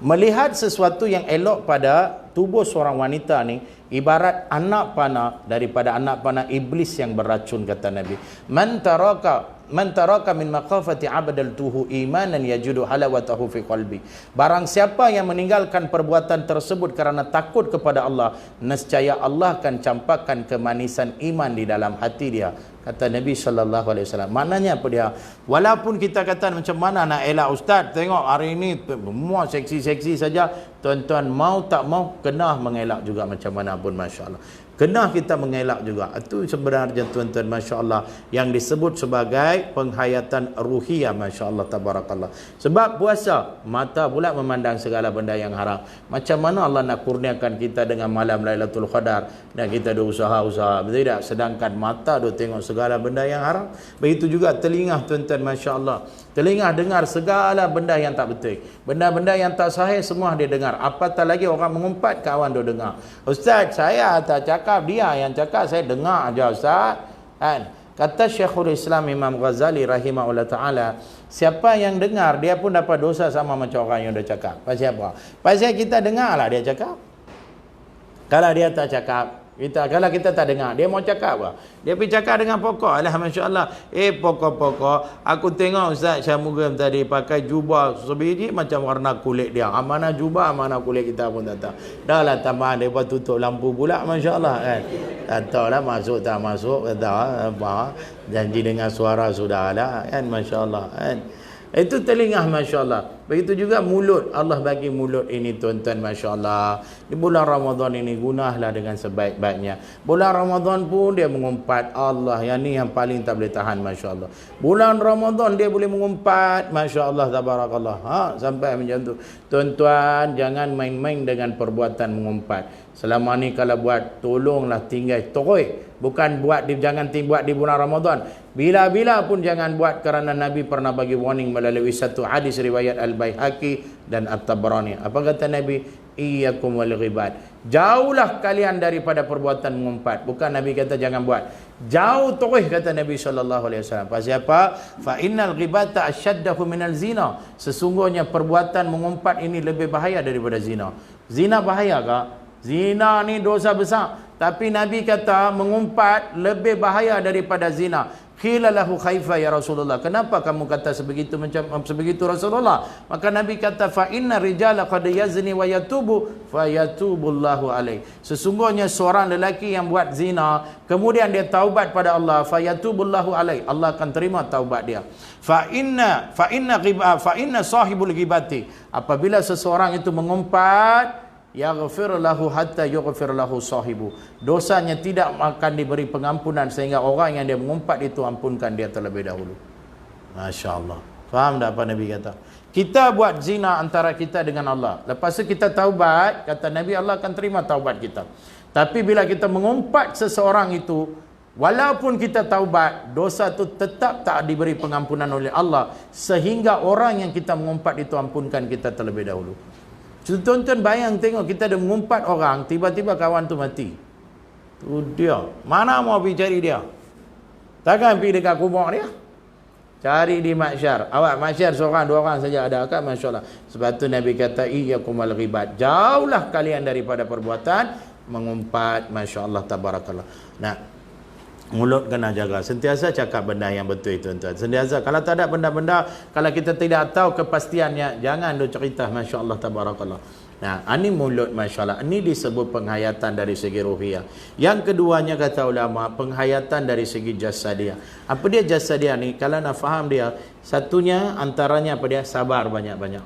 Melihat sesuatu yang elok pada tubuh seorang wanita ni ibarat anak panah daripada anak panah iblis yang beracun, kata Nabi. Man taraka min maqafati abadaltuhu imanan yajudu halawatahu fi qalbi. Barang siapa yang meninggalkan perbuatan tersebut kerana takut kepada Allah, nescaya Allah akan campakkan kemanisan iman di dalam hati dia, kata Nabi sallallahu alaihi wasallam. Maknanya apa dia? Walaupun kita kata macam mana nak elak ustaz, tengok hari ini semua seksi-seksi saja, tuan-tuan mau tak mau kena mengelak juga macam mana pun, Masya Allah. Kena kita mengelak juga. Itu sebenarnya tuan-tuan, Masya Allah, yang disebut sebagai penghayatan ruhiyah, Masya Allah, tabarakallah. Sebab puasa, mata pula memandang segala benda yang haram. Macam mana Allah nak kurniakan kita dengan malam Lailatul Qadar dan kita ada usaha-usaha, betul tak? Sedangkan mata dia tengok segala benda yang haram. Begitu juga telinga, tuan-tuan, Masya Allah. Telinga dengar segala benda yang tak betul. Benda-benda yang tak sahih semua dia dengar. Apatah lagi orang mengumpat, kawan dia dengar. Ustaz, saya tak cakap, dia yang cakap, saya dengar aja Ustaz. Kan? Kata Syekhul Islam Imam Ghazali rahimahullah ta'ala, siapa yang dengar, dia pun dapat dosa sama macam orang yang dia cakap. Pasal apa? Pasal kita dengar lah dia cakap. Kalau dia tak cakap, kalau kita tak dengar, dia mau cakap apa? Dia pergi cakap dengan pokok. Alah, Masya Allah. Pokok-pokok, aku tengok Ustaz Syamugam tadi pakai jubah sebiji macam warna kulit dia. Mana jubah, mana kulit kita pun tak tahu. Dah lah tambahan, dia tutup lampu pula, Masya Allah. Kan? Tak tahu lah masuk tak masuk. Tak tahu apa. Janji dengan suara sudah ada. Kan? Masya Allah. Kan? Itu telinga, Masya Allah. Begitu juga mulut. Allah bagi mulut ini, tuan-tuan, Masya Allah. Di bulan Ramadan ini, gunahlah dengan sebaik-baiknya. Bulan Ramadan pun dia mengumpat. Allah, yang ni yang paling tak boleh tahan, Masya Allah. Bulan Ramadan dia boleh mengumpat, Masya Allah, tabarakallah. Sampai macam tu. Tuan-tuan, jangan main-main dengan perbuatan mengumpat. Selama ni kalau buat, tolonglah tinggal terus. Bukan buat jangan buat di bulan Ramadan. Bila-bila pun jangan buat, kerana Nabi pernah bagi warning melalui satu hadis riwayat Al-Baihaqi dan At-Tabrani. Apa kata Nabi? Iyyakum wal ghibat. Jauhlah kalian daripada perbuatan mengumpat. Bukan Nabi kata jangan buat. Jauh terus, kata Nabi SAW. Pasal apa? Fa innal ghibata asyaddahu minal zina. Sesungguhnya perbuatan mengumpat ini lebih bahaya daripada zina. Zina bahaya kah? Zina ni dosa besar. Tapi Nabi kata mengumpat lebih bahaya daripada zina. Qila lahu khaifa ya Rasulullah. Kenapa kamu kata sebegitu Rasulullah? Maka Nabi kata fa inna rijala qad yazni wa yatubu fa yatubullahu alaih. Sesungguhnya seorang lelaki yang buat zina kemudian dia taubat pada Allah, fa yatubullahu alaih. Allah akan terima taubat dia. Fa inna sahibul ghibati. Apabila seseorang itu mengumpat, yaghfir lahu hatta yughfir lahu sahibu. Dosanya tidak akan diberi pengampunan sehingga orang yang dia mengumpat itu ampunkan dia terlebih dahulu. Masya Allah. Faham tak apa Nabi kata? Kita buat zina antara kita dengan Allah. Lepas itu kita taubat, kata Nabi, Allah akan terima taubat kita. Tapi bila kita mengumpat seseorang itu, walaupun kita taubat, dosa itu tetap tak diberi pengampunan oleh Allah sehingga orang yang kita mengumpat itu ampunkan kita terlebih dahulu. Tuan-tuan bayang tengok, kita ada mengumpat orang, tiba-tiba kawan tu mati. Tu dia. Mana mau pergi cari dia? Takkan pergi dekat kubur dia? Cari di mahsyar. Awak mahsyar seorang, dua orang saja ada kan, Masya Allah. Sebab tu Nabi kata, iyyakum wal ghibat. Jauhlah kalian daripada perbuatan mengumpat, Masya Allah, tabarakallah. Nah, mulut kena jaga. Sentiasa cakap benda yang betul, tuan-tuan. Sentiasa. Kalau tak ada benda-benda, kalau kita tidak tahu kepastiannya, jangan lu cerita, Masya Allah, tabarakallah. Nah, ini mulut, Masya Allah. Ini disebut penghayatan dari segi ruhiyah. Yang keduanya, kata ulama, penghayatan dari segi jasadiah. Apa dia jasadiah ni? Kalau nak faham dia, satunya antaranya apa dia? Sabar banyak-banyak.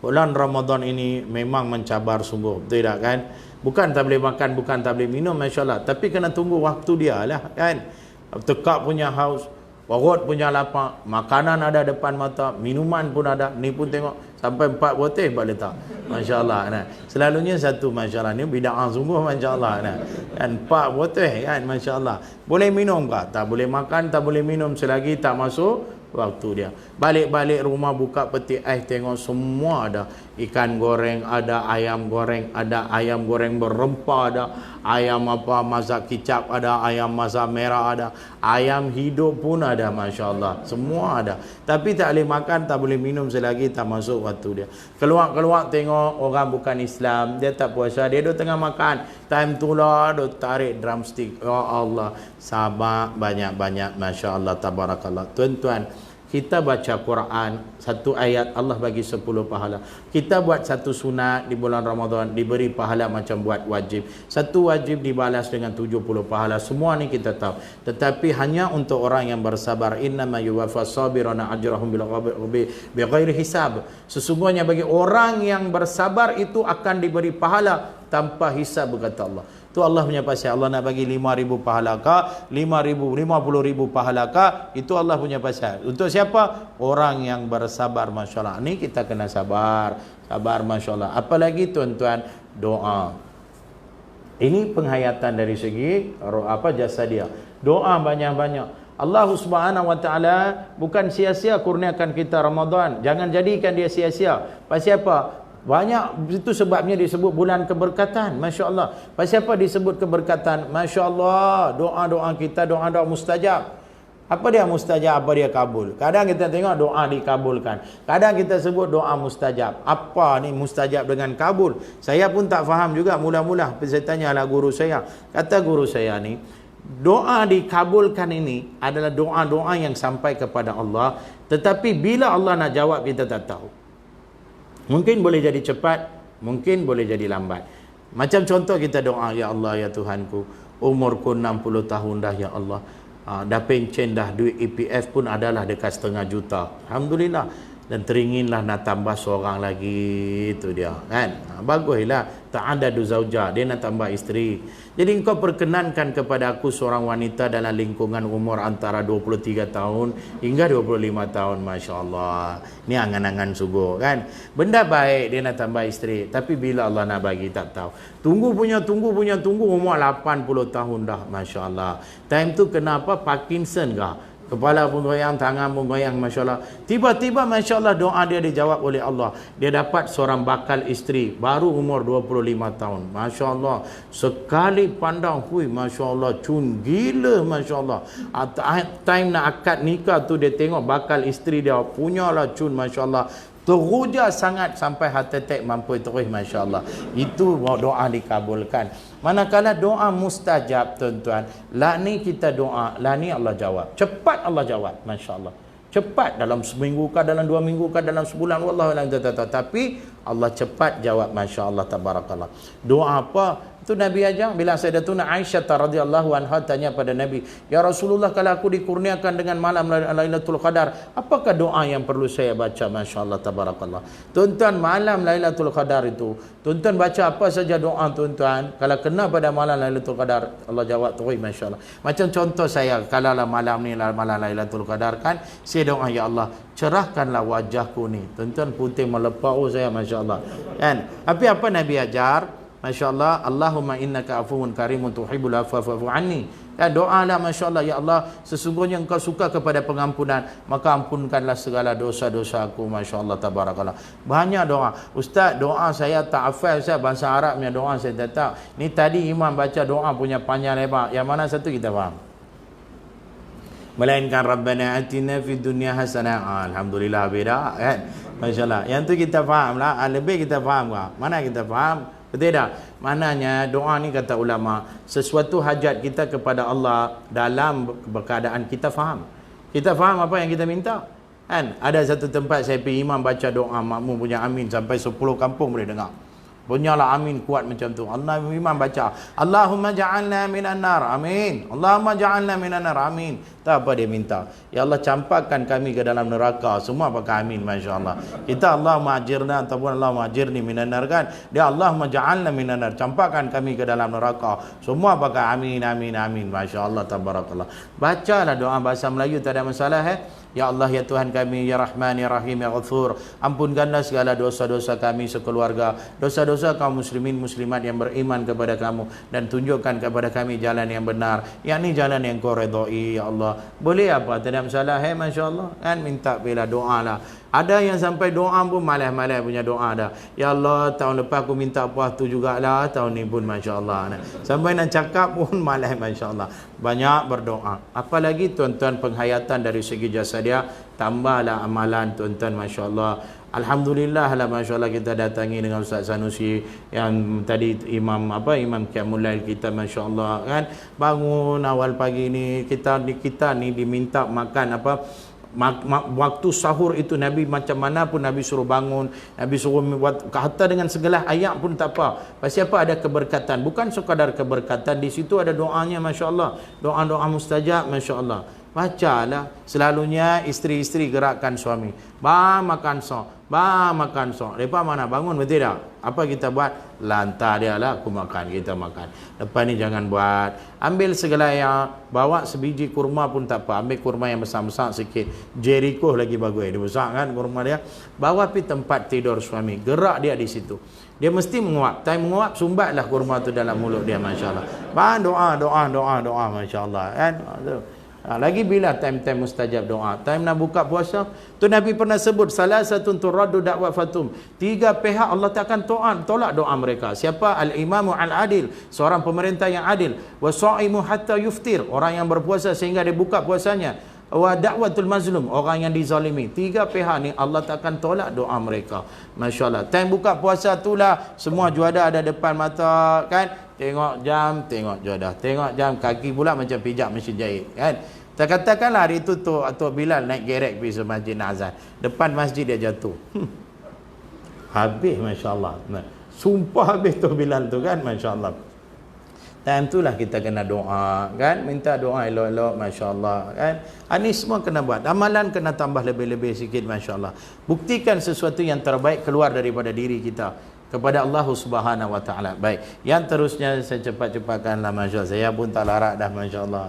Bulan Ramadan ini memang mencabar sungguh. Betul tak kan? Bukan tak boleh makan, bukan tak boleh minum, Masya Allah. Tapi kena tunggu waktu dia lah kan. Tekak punya haus, perut punya lapar, makanan ada depan mata, minuman pun ada. Ni pun tengok, sampai 4 botol boleh letak. Masya Allah. Nah. Selalunya satu, Masya Allah. Ni bid'ah sungguh, Masya Allah. Nah. Dan 4 botol kan, Masya Allah. Boleh minum kah? Tak boleh makan, tak boleh minum selagi tak masuk waktu dia. Balik-balik rumah buka peti ais, tengok semua ada. Ikan goreng ada, ayam goreng ada, ayam goreng berrempah ada, ayam apa masak kicap ada, ayam masak merah ada, ayam hidup pun ada, Masya Allah. Semua ada. Tapi tak boleh makan, tak boleh minum selagi tak masuk waktu dia. Keluar-keluar tengok orang bukan Islam, dia tak puasa, dia duduk tengah makan. Time tu lah, duduk tarik drumstick. Ya Allah. Sabar banyak-banyak, Masya Allah, tabarakallah. Tuan-tuan, kita baca Quran, satu ayat Allah bagi 10 pahala. Kita buat satu sunat di bulan Ramadan, diberi pahala macam buat wajib. Satu wajib dibalas dengan 70 pahala. Semua ni kita tahu. Tetapi hanya untuk orang yang bersabar. Innama yuwaffas sabiruna ajrahum bighairi hisab. Sesungguhnya bagi orang yang bersabar itu akan diberi pahala tanpa hisab, kata Allah. Tu Allah punya pasal. Allah nak bagi 5,000 pahala ka, 5,000, 50,000 pahala ka, itu Allah punya pasal. Untuk siapa? Orang yang bersabar, masya-Allah. Ni kita kena sabar. Sabar, masya-Allah. Apalagi tuan-tuan, doa. Ini penghayatan dari segi jasa dia. Doa banyak-banyak. Allah Subhanahu wa taala bukan sia-sia kurniakan kita Ramadan. Jangan jadikan dia sia-sia. Pasal apa? Banyak itu sebabnya disebut bulan keberkatan. Masya-Allah. Pasal apa disebut keberkatan? Masya-Allah, doa-doa kita doa-doa mustajab. Apa dia mustajab, apa dia kabul? Kadang kita tengok doa dikabulkan. Kadang kita sebut doa mustajab. Apa ni mustajab dengan kabul? Saya pun tak faham juga mula-mula. Saya tanyalah guru saya. Kata guru saya ni, doa dikabulkan ini adalah doa-doa yang sampai kepada Allah, tetapi bila Allah nak jawab kita tak tahu. Mungkin boleh jadi cepat, mungkin boleh jadi lambat. Macam contoh kita doa, ya Allah ya Tuhanku, umurku 60 tahun dah ya Allah. Dah pencen dah, duit EPF pun adalah dekat 500,000 juta. Alhamdulillah. Dan teringinlah nak tambah seorang lagi, itu dia kan. Baguslah, ta'adadu zauja, dia nak tambah isteri. Jadi engkau perkenankan kepada aku seorang wanita dalam lingkungan umur antara 23 tahun hingga 25 tahun, masya-Allah. Ni angan-angan sungguh kan. Benda baik dia nak tambah isteri, tapi bila Allah nak bagi tak tahu. Tunggu umur 80 tahun dah, masya-Allah. Time tu kenapa Parkinson kah? Kepala pun goyang, tangan pun goyang, masya-Allah. Tiba-tiba masya-Allah doa dia dijawab oleh Allah. Dia dapat seorang bakal isteri baru umur 25 tahun. Masya-Allah. Sekali pandang, hui masya-Allah, cun gila masya-Allah. Time nak akad nikah tu dia tengok bakal isteri dia punyalah cun masya-Allah. Teruja sangat sampai heart attack mampu terus, masya-Allah. Itu doa dikabulkan. Manakala doa mustajab, tuan-tuan, lah ni kita doa, lah ni Allah jawab. Cepat Allah jawab, masya-Allah. Cepat, dalam seminggu kah, dalam 2 minggu kah, dalam sebulan, wallahu a'lam. Tapi Allah cepat jawab, masya-Allah, tabarakallah. Doa apa? Itu Nabi ajar. Bila Sayyidatuna Aisyah radhiyallahu anha tanya pada Nabi, ya Rasulullah, kalau aku dikurniakan dengan malam Lailatul Qadar, apakah doa yang perlu saya baca? Masya-Allah, tabarakallah. Tuan-tuan, malam Lailatul Qadar itu, tuan-tuan baca apa saja doa, tuan-tuan, kalau kena pada malam Lailatul Qadar, Allah jawab terus, masya-Allah. Macam contoh saya, kalau malam ni malam Lailatul Qadar kan, saya doa, ya Allah, cerahkanlah wajahku ni. Tuan-tuan, putih melepau saya, masya-Allah. Kan? Tapi apa Nabi ajar? Masya-Allah, Allahumma innaka afuwun karimun tuhibbul afwa fa'fu anni. Ya, doalah, masya-Allah, ya Allah, sesungguhnya engkau suka kepada pengampunan, maka ampunkanlah segala dosa-dosaku, masya-Allah, tabarakallah. Banyak doa. Ustaz, doa saya tak hafal, saya bahasa Arabnya doa saya tak tahu. Ni tadi imam baca doa punya panjang lebar. Yang mana satu kita faham? Melainkan Rabbana atina fid dunya hasanah. Alhamdulillah, beda kan. Masya-Allah. Yang tu kita faham lah, lebih kita faham ke? Mana kita faham? Betul tak? Maknanya doa ni kata ulama, sesuatu hajat kita kepada Allah dalam keadaan kita faham. Kita faham apa yang kita minta. Kan? Ada satu tempat saya pergi, imam baca doa, makmum punya amin sampai 10 kampung boleh dengar. Punyalah amin kuat macam tu. Allah, imam baca, Allahumma ja'alna minan nar. Amin. Allahumma ja'alna minan nar. Amin. Tak apa dia minta. Ya Allah, campakkan kami ke dalam neraka. Semua pakai amin, masya-Allah. Kita Allahumma ajirna ataupun Allahumma ajirni minan nar kan. Dia Allahumma ja'alna minan nar. Campakkan kami ke dalam neraka. Semua pakai amin, amin, amin. Masya-Allah, tabarakallah. Bacalah doa bahasa Melayu, tak ada masalah. Ya Allah, ya Tuhan kami, ya Rahman, ya Rahim, ya Ghafur, ampunkanlah segala dosa-dosa kami sekeluarga, dosa-dosa kaum muslimin muslimat yang beriman kepada kamu, dan tunjukkan kepada kami jalan yang benar, yakni jalan yang kau redai, ya Allah. Boleh apa? Tak ada masalah, masya-Allah. Kan minta bila doa lah. Ada yang sampai doa pun malas-malas punya doa dah. Ya Allah, tahun lepas aku minta puas tu jugalah, tahun ni pun masya-Allah. Sampai nak cakap pun malas, masya-Allah. Banyak berdoa. Apalagi tuan-tuan penghayatan dari segi jasa dia, tambahlah amalan tuan-tuan, masya-Allah. Alhamdulillah lah, masya-Allah, kita datangi dengan Ustaz Sanusi yang tadi imam Qiyamul Lail kita, masya-Allah kan. Bangun awal pagi ni kita ni diminta makan waktu sahur itu Nabi macam mana pun Nabi suruh bangun, Nabi suruh buat hatta dengan segala ayat pun tak apa. Pasal apa? Ada keberkatan. Bukan sekadar keberkatan, di situ ada doanya, masya-Allah. Doa-doa mustajab, masya-Allah. Bacalah. Selalunya isteri-isteri gerakkan suami. Bang makan sok. Bang makan sok. Lepas mana bangun betul tak? Apa kita buat? Lantar dia lah, aku makan, kita makan. Lepas ni jangan buat. Ambil segala yang, bawa sebiji kurma pun tak apa. Ambil kurma yang besar-besar sikit. Jericho lagi bagus. Dia besar kan kurma dia. Bawa pergi tempat tidur suami. Gerak dia di situ. Dia mesti menguap. Time menguap, sumbatlah kurma tu dalam mulut dia, Masya Allah. Bang doa, Masya Allah. Kan? Lagi bila time-time mustajab doa? Time nak buka puasa, tu Nabi pernah sebut salah satu turaddu da'wa fatum. 3 pihak Allah takkan tolak doa mereka. Siapa? Al-imamu al-adil, seorang pemerintah yang adil. Wa sha'imu hatta yuftir, orang yang berpuasa sehingga dia buka puasanya. Wa da'watul mazlum, orang yang dizalimi. 3 pihak ni Allah takkan tolak doa mereka. Masya Allah. Time buka puasa itulah semua juada ada depan mata kan. Tengok jam, tengok juadah. Tengok jam, kaki pula macam pijak mesin jahit kan. Katakanlah hari itu Tok Bilal naik gerek pergi ke Masjid Azan. Depan masjid dia jatuh. Habis Masya Allah. Sumpah habis Tok Bilal tu kan, Masya Allah. Time itulah kita kena doa kan. Minta doa elok-elok, Masya Allah kan. Ini semua kena buat. Amalan kena tambah lebih-lebih sikit, Masya Allah. Buktikan sesuatu yang terbaik keluar daripada diri kita kepada Allah Subhanahu wa taala. Baik, yang terusnya saya cepat-cepatkanlah, Masya Allah. Saya pun tak larat dah, Masya Allah.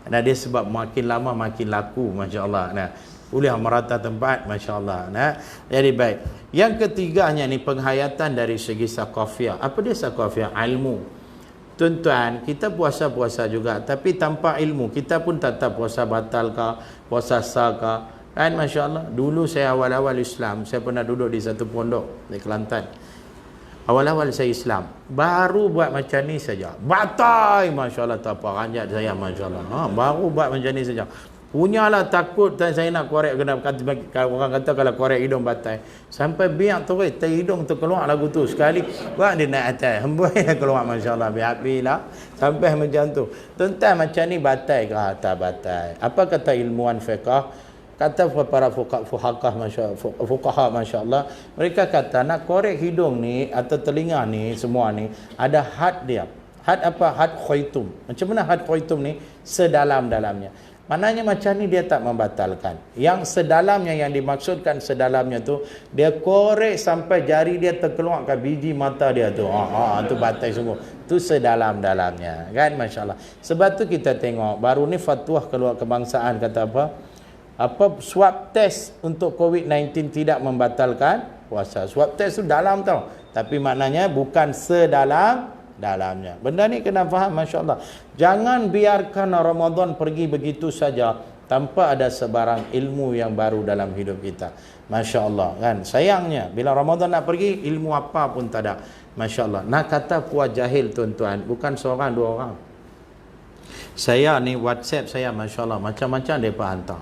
Nah, dia sebab makin lama makin laku, Masya Allah. Nah, boleh merata tempat, Masya Allah. Nah, jadi baik. Yang ketiganya ni penghayatan dari segi saqafiyah. Apa dia saqafiyah? Ilmu. Tuan-tuan, kita puasa-puasa juga, tapi tanpa ilmu kita pun tetap puasa batal ke, puasa sah ke. Kan, Masya Allah. Dulu saya awal-awal Islam, saya pernah duduk di satu pondok di Kelantan. Awal-awal saya Islam, baru buat macam ni saja, batai, Masya Allah, tak apa, ranjat saya, Masya Allah. Baru buat macam ni saja. Punyalah takut saya nak korek, kena orang kata kalau korek hidung batai. Sampai biar tu, hidung tu keluar lagu tu. Sekali, buat dia naik atas, hembus keluar, Masya Allah, biar-biar sampai macam tu. Tuan-tuan, macam ni batai ke? Tak batai. Apa kata ilmuwan fiqah? Kata para fuqaha, Masya Allah, mereka kata nak korek hidung ni atau telinga ni, semua ni ada had dia. Had apa? Had khaitum. Macam mana had khaitum ni? Sedalam-dalamnya. Maknanya macam ni dia tak membatalkan. Yang sedalamnya, yang dimaksudkan sedalamnya tu, dia korek sampai jari dia terkeluar ke biji mata dia tu. Tu batai sungguh. Tu sedalam-dalamnya. Kan, Masya Allah. Sebab tu kita tengok, baru ni fatwa keluar kebangsaan kata apa swab test untuk COVID-19 tidak membatalkan puasa. Swab test tu dalam tau, tapi maknanya bukan sedalam-dalamnya. Benda ni kena faham, Masya Allah. Jangan biarkan Ramadan pergi begitu saja tanpa ada sebarang ilmu yang baru dalam hidup kita. Masya Allah kan. Sayangnya bila Ramadan nak pergi, ilmu apa pun tak ada. Masya Allah. Nak kata puas jahil, tuan-tuan, bukan seorang dua orang. Saya ni WhatsApp saya, Masya Allah, macam-macam mereka hantar.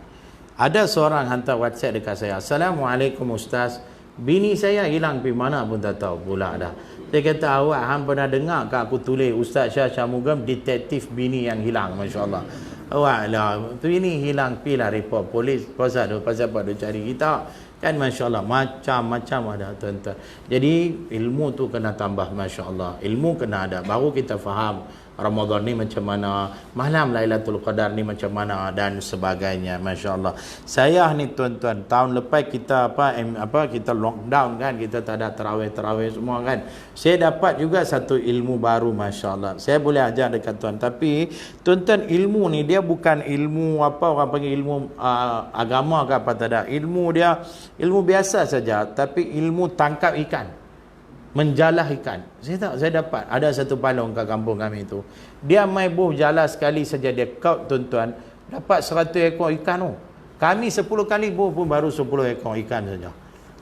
Ada seorang hantar WhatsApp dekat saya, Assalamualaikum Ustaz, bini saya hilang pergi mana pun tak tahu pula dah. Saya kata, awak pernah dengar ke aku tulis Ustaz Syah Syamugam detektif bini yang hilang? Masya Allah. Awak lah, bini hilang, pergilah report polis. Pasal apa dia cari kita? Kan, Masya Allah, macam-macam ada, tuan-tuan. Jadi ilmu tu kena tambah, Masya Allah. Ilmu kena ada, baru kita faham Ramadan ni macam mana, malam Lailatul Qadar ni macam mana dan sebagainya. Masya Allah. Saya ni, tuan-tuan, tahun lepas kita kita lockdown kan, kita tak ada tarawih semua kan. Saya dapat juga satu ilmu baru, Masya Allah. Saya boleh ajar dekat tuan, tapi tuan-tuan, ilmu ni dia bukan ilmu apa orang panggil ilmu agama ke apa, tak ada. Ilmu dia ilmu biasa saja, tapi ilmu tangkap ikan, menjalah ikan. Saya dapat ada satu palung kat kampung kami tu. Dia main buh jala sekali saja dia kaut, tuan-tuan, dapat 100 ekor ikan tu. Kami 10 kali buh pun baru 10 ekor ikan saja.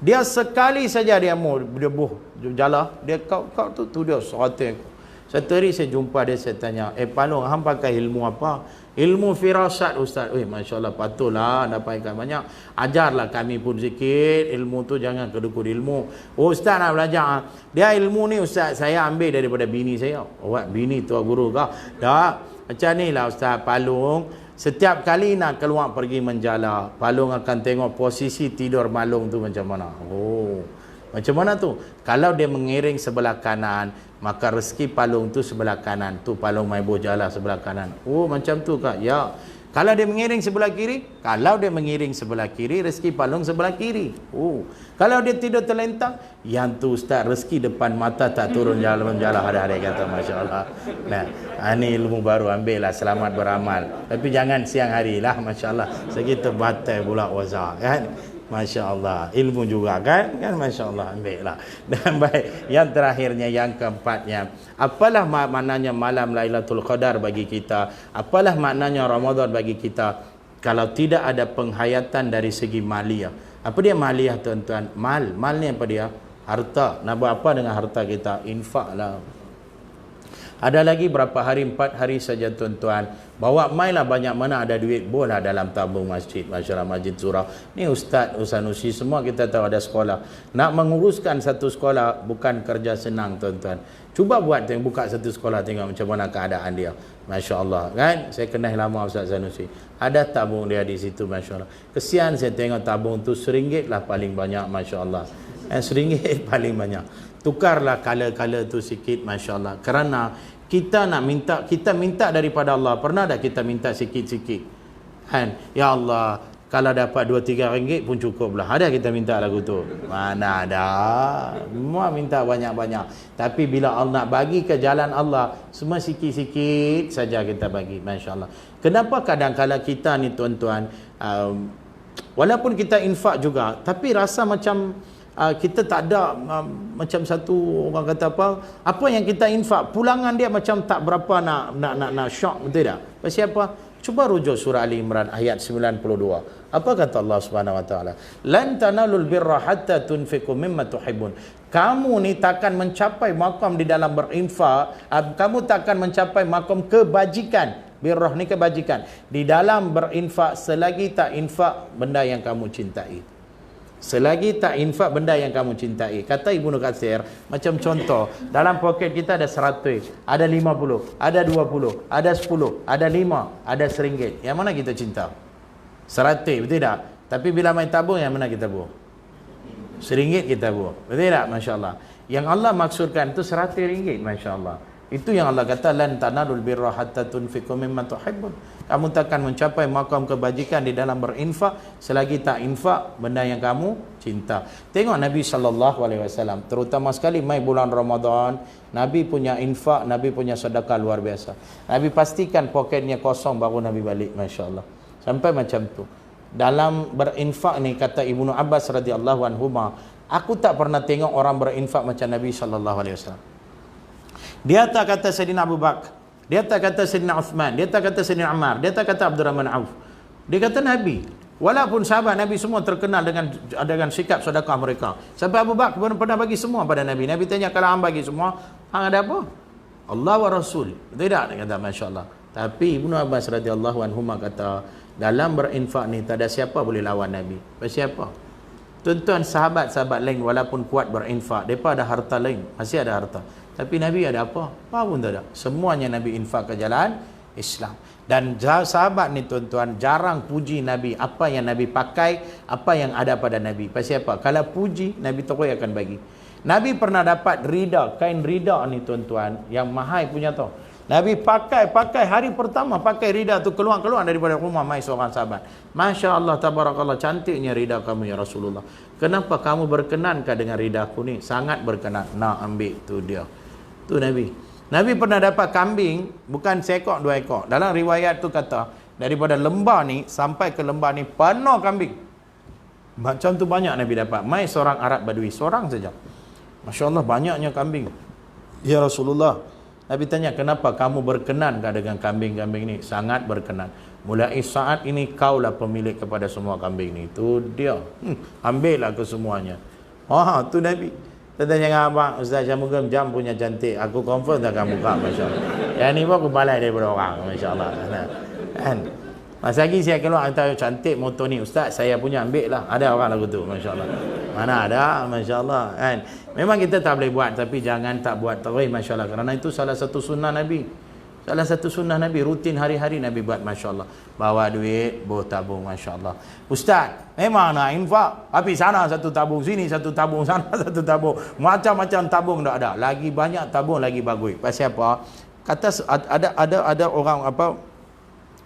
Dia sekali saja dia buh jala, dia kaut tu dia 100 ekor. Satu hari saya jumpa dia, saya tanya, palung hang pakai ilmu apa? Ilmu firasat, Ustaz. Masya Allah, patutlah dapat ikan banyak. Ajarlah kami pun sikit. Ilmu tu jangan kedukut ilmu. Ustaz nak belajar. Dia ilmu ni, Ustaz, saya ambil daripada bini saya. Bini tua guru kah? Tak. Macam ni lah, Ustaz. Palung, setiap kali nak keluar pergi menjala, palung akan tengok posisi tidur malung tu macam mana. Macam mana tu? Kalau dia mengiring sebelah kanan, maka rezeki palung tu sebelah kanan. Tu palung mai bojala sebelah kanan. Macam tu kak? Ya. Kalau dia mengiring sebelah kiri, rezeki palung sebelah kiri. Kalau dia tidur terlentang, yang tu ustaz, rezeki depan mata tak turun jalan ada kata, Masya Allah. Nah, ini ilmu baru, ambil lah, selamat beramal. Tapi jangan siang hari lah, Masya Allah. Segitu batai pula wazah, kan? Masya Allah, ilmu juga kan Masya Allah, ambil lah. Dan baik, yang terakhirnya, yang keempatnya, apalah maknanya malam Lailatul Qadar bagi kita, apalah maknanya Ramadan bagi kita kalau tidak ada penghayatan dari segi maliyah. Apa dia maliyah, tuan-tuan? Mal ni apa dia? Harta. Nak buat apa dengan harta kita? Infak lah. Ada lagi berapa hari? 4 hari saja, tuan-tuan. Bawa mailah banyak mana ada duit, boleh dalam tabung masjid, masyarakat masjid surau. Ni Ustaz Sanusi, semua kita tahu ada sekolah. Nak menguruskan satu sekolah bukan kerja senang, tuan-tuan. Cuba buat, buka satu sekolah, tengok macam mana keadaan dia. Masya Allah, kan? Saya kenal lama Ustaz Sanusi. Ada tabung dia di situ, Masya Allah. Kesian saya tengok tabung tu RM1 lah paling banyak, Masya Allah. RM1 paling banyak. Tukarlah kala-kala tu sikit, Masya Allah. Kerana kita nak minta, kita minta daripada Allah. Pernah tak kita minta sikit-sikit? Kan? Ya Allah, kalau dapat 2-3 ringgit pun cukup lah. Ada kita minta lagu tu? Mana ada. Semua minta banyak-banyak. Tapi bila Allah nak bagi ke jalan Allah, semua sikit-sikit saja kita bagi. Masya Allah. Kenapa kadang-kadang kita ni, tuan-tuan, walaupun kita infak juga, tapi rasa macam kita tak ada macam satu orang kata apa yang kita infak, pulangan dia macam tak berapa nak syok, betul tak? Pasal apa? Cuba rujuk surah Ali Imran ayat 92. Apa kata Allah Subhanahu Wa Taala? Lan tanalul birra hatta tunfiqu mimma tuhibbun. Kamu ni takkan mencapai makam di dalam berinfak, kamu takkan mencapai makam kebajikan. Birrah ni kebajikan di dalam berinfak selagi tak infak benda yang kamu cintai. Selagi tak infak benda yang kamu cintai. Kata Ibnu Katsir, macam contoh, dalam poket kita ada 100, ada 50, ada 20, ada 10, ada 5, ada RM1. Yang mana kita cinta? 100, betul tak? Tapi bila main tabung, yang mana kita buang? RM1 kita buang. Betul tak? Masya Allah. Yang Allah maksudkan itu RM100, Masya Allah. Itu yang Allah kata, lan tanalul birra hatta tunfiqu mimma tuhibbun. Kamu takkan mencapai makam kebajikan di dalam berinfak selagi tak infak benda yang kamu cinta. Tengok Nabi SAW, terutama sekali mai bulan Ramadan, Nabi punya infak, Nabi punya sedekah luar biasa. Nabi pastikan poketnya kosong baru Nabi balik, Masya Allah. Sampai macam tu. Dalam berinfak ni, kata Ibnu Abbas radhiyallahu anhuma, aku tak pernah tengok orang berinfak macam Nabi SAW. Dia tak kata Sayyidina Abu Bakar, dia tak kata Sayyidina Uthman, dia tak kata Sayyidina Ammar, dia tak kata Abdurrahman Auf. Dia kata Nabi. Walaupun sahabat Nabi semua terkenal dengan sikap sedekah mereka. Sampai Abu Bakar pernah bagi semua pada Nabi. Nabi tanya, kalau hang bagi semua, hang ada apa? Allah wa Rasul. Tidak, dia kata, Masya Allah. Tapi Ibnu Abbas radhiyallahu anhuma kata, dalam berinfak ni tak ada siapa boleh lawan Nabi. Siapa? Tuan-tuan, sahabat-sahabat lain walaupun kuat berinfak, mereka ada harta lain, masih ada harta. Tapi Nabi ada apa? Apa pun tak ada. Semuanya Nabi infak ke jalan Islam. Dan sahabat ni, tuan-tuan, jarang puji Nabi. Apa yang Nabi pakai, apa yang ada pada Nabi. Pasal apa? Kalau puji, Nabi terus akan bagi. Nabi pernah dapat rida, kain rida ni, tuan-tuan, yang mahal punya tu. Nabi pakai hari pertama, pakai rida tu keluar daripada rumah mai seorang sahabat. Masya Allah, tabarakallah, cantiknya rida kamu ya Rasulullah. Kenapa kamu berkenankah dengan rida aku ni? Sangat berkenan. Nak ambil tu dia. Tu Nabi. Nabi pernah dapat kambing, bukan seekor, 2 ekor. Dalam riwayat tu kata, daripada lembah ni sampai ke lembah ni penuh kambing. Macam tu banyak Nabi dapat. Mai seorang Arab Badui, seorang saja. Masya Allah, banyaknya kambing. Ya Rasulullah, Nabi tanya, kenapa kamu berkenankah dengan kambing-kambing ni? Sangat berkenan. Mulai saat ini kaulah pemilik kepada semua kambing ni. Itu dia. Ambillah ke semuanya. Tu Nabi. Tentang jangan abang, Ustaz Syamugam jam punya cantik. Aku confirm tak akan buka, Masya Allah. Yang ni pun aku balai daripada orang, Masya Allah. Kan? Masa lagi saya keluar, hantar cantik motor ni. Ustaz, saya punya ambil lah. Ada orang lagu tu, Masya Allah. Mana ada, Masya Allah. Kan? Memang kita tak boleh buat, tapi jangan tak buat terus, Masya Allah. Kerana itu salah satu sunnah Nabi. Salah satu sunnah Nabi, rutin hari-hari Nabi buat, Masya Allah. Bawa duit, bawa tabung, Masya Allah. Ustaz, memang nak infak, tapi sana satu tabung, sini satu tabung, sana satu tabung. Macam-macam tabung tak ada. Lagi banyak tabung, lagi bagus. Pasal apa? Kata ada orang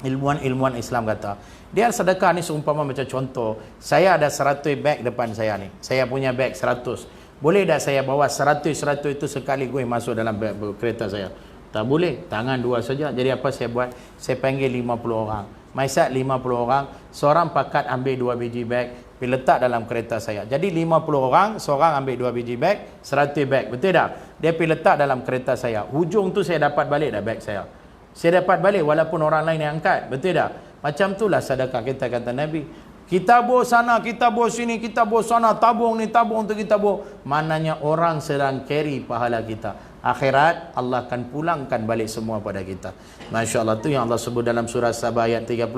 ilmuwan Islam kata, dia sedekah ni seumpama macam contoh, saya ada 100 beg depan saya ni. Saya punya beg 100. Boleh tak saya bawa 100 itu sekaligus masuk dalam beg kereta saya? Tak boleh. Tangan dua saja. Jadi apa saya buat? Saya panggil 50 orang. Maisat 50 orang, seorang pakat ambil 2 biji beg, pergi letak dalam kereta saya. Jadi 50 orang, seorang ambil 2 biji beg, 100 beg. Betul tak? Dia pergi letak dalam kereta saya. Hujung tu saya dapat balik dah beg saya. Saya dapat balik walaupun orang lain yang angkat. Betul tak? Macam itulah sedekah kita, kata Nabi. Kita bor sana, kita bor sini, kita bor sana, tabung ni, tabung tu kita bor. Maknanya orang sedang carry pahala kita. Akhirat Allah akan pulangkan balik semua pada kita. Masya Allah, tu yang Allah sebut dalam surah Sabah ayat 39.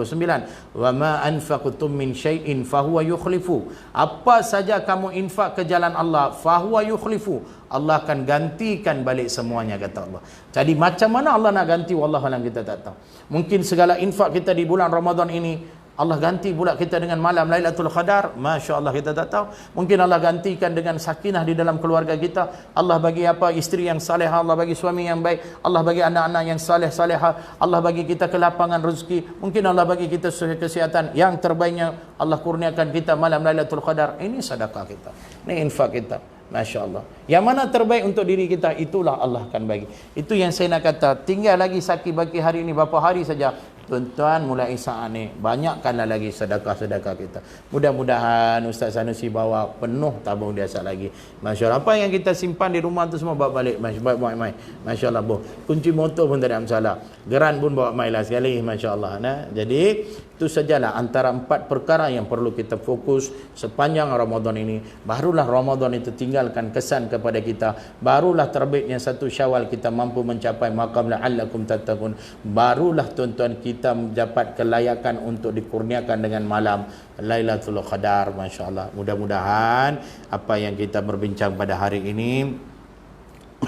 Wa ma anfaqtum min syai'in fahuwa yukhlifu. Apa saja kamu infak ke jalan Allah, fahuwa yukhlifu. Allah akan gantikan balik semuanya, kata Allah. Jadi macam mana Allah nak ganti, wallahu alam, kita tak tahu. Mungkin segala infak kita di bulan Ramadan ini Allah ganti pula kita dengan malam Lailatul Qadar. Masya Allah, kita tak tahu. Mungkin Allah gantikan dengan sakinah di dalam keluarga kita. Allah bagi apa? Isteri yang salihah. Allah bagi suami yang baik. Allah bagi anak-anak yang salih-salihah. Allah bagi kita kelapangan rezeki. Mungkin Allah bagi kita kesihatan. Yang terbaiknya Allah kurniakan kita malam Lailatul Qadar. Ini sedekah kita. Ini infak kita. Masya Allah. Yang mana terbaik untuk diri kita, itulah Allah akan bagi. Itu yang saya nak kata. Tinggal lagi sakit bagi hari ini berapa hari saja. Tuan-tuan, mulai saat ni banyakkanlah lagi sedekah-sedekah kita. Mudah-mudahan Ustaz Sanusi bawa penuh tabung dia sat lagi. Masya Allah. Apa yang kita simpan di rumah tu semua bawa balik. Masya Allah. Kunci motor pun tak ada masalah. Geran pun bawa mai lah sekali. Masya Allah. Nah, jadi itu sajalah antara 4 perkara yang perlu kita fokus sepanjang Ramadan ini. Barulah Ramadan itu tinggalkan kesan kepada kita. Barulah terbitnya 1 Syawal kita mampu mencapai maqam la'allakum tattaqun. Barulah tuan-tuan kita mendapat kelayakan untuk dikurniakan dengan malam Lailatul Qadar. Masya Allah. Mudah-mudahan apa yang kita berbincang pada hari ini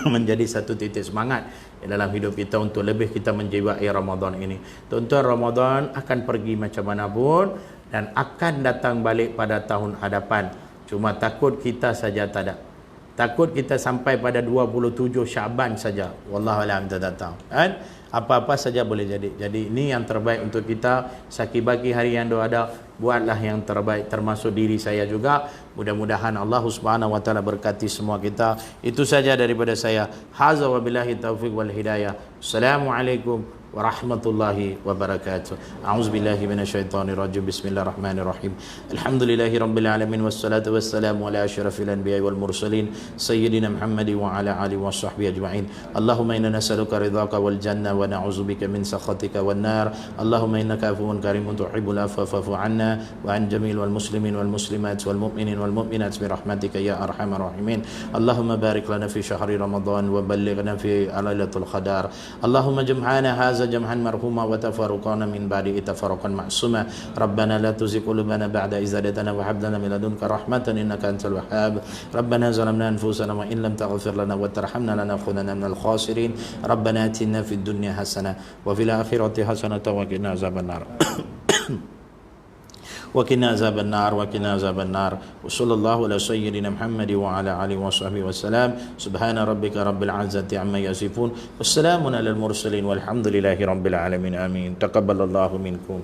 menjadi satu titik semangat dalam hidup kita untuk lebih kita menjiwai Ramadan ini. Tuan-tuan, Ramadan akan pergi macam mana pun dan akan datang balik pada tahun hadapan. Cuma takut kita saja tak ada. Takut kita sampai pada 27 Syaban saja. Wallahualam, kita tak tahu. Kan? Apa-apa saja boleh jadi. Jadi ini yang terbaik untuk kita. Saki bagi hari yang ada, buatlah yang terbaik, termasuk diri saya juga. Mudah-mudahan Allah Subhanahu wa taala berkati semua kita. Itu saja daripada saya. Hadza wabillahi taufiq wal hidayah. Assalamualaikum warahmatullahi wabarakatuh. A'udzubillahi minasyaitonirrajim. Bismillahirrahmanirrahim. Alhamdulillahi rabbil alamin wassalatu wassalamu ala asyrafil anbiya'i wal mursalin sayyidina Muhammad wa ala alihi washabbihi ajma'in. Allahumma inna nas'aluka ridhaka wal jannah wa na'udzubika min sakhatika wan nar. Allahumma innaka afuwun karimun tuhibbul afwa fa'fu 'anna wa 'an jamil wal muslimin wal muslimat wal mu'minin wal mu'minat bi rahmatika ya arhamar rahimin. Allahumma barik lana fi syahri Ramadan wa ballighna fi Lailatul Qadar. Allahumma jam'ana hadza jam'an marhuma wa tafarruqana min ba'di tafarruqan ma'suma. Rabbana la tuzigh qulubana ba'da idh hadaytana wa hab lana min ladunka rahmatan innaka antal wahhab. Rabbana zalamna anfusana wa in lam taghfir lana wa tarhamna lanakunanna minal khasirin. Rabbana atina fid dunya hasanah wa fil akhirati hasanah wa qina azabannar. وقنا عذاب النار وقنا عذاب النار وصلى الله على سيدنا محمد وعلى آله وصحبه وسلم. سبحان ربك رب العزة عما يصفون والسلام على المرسلين والحمد لله رب العالمين. آمين. تقبل الله منكم.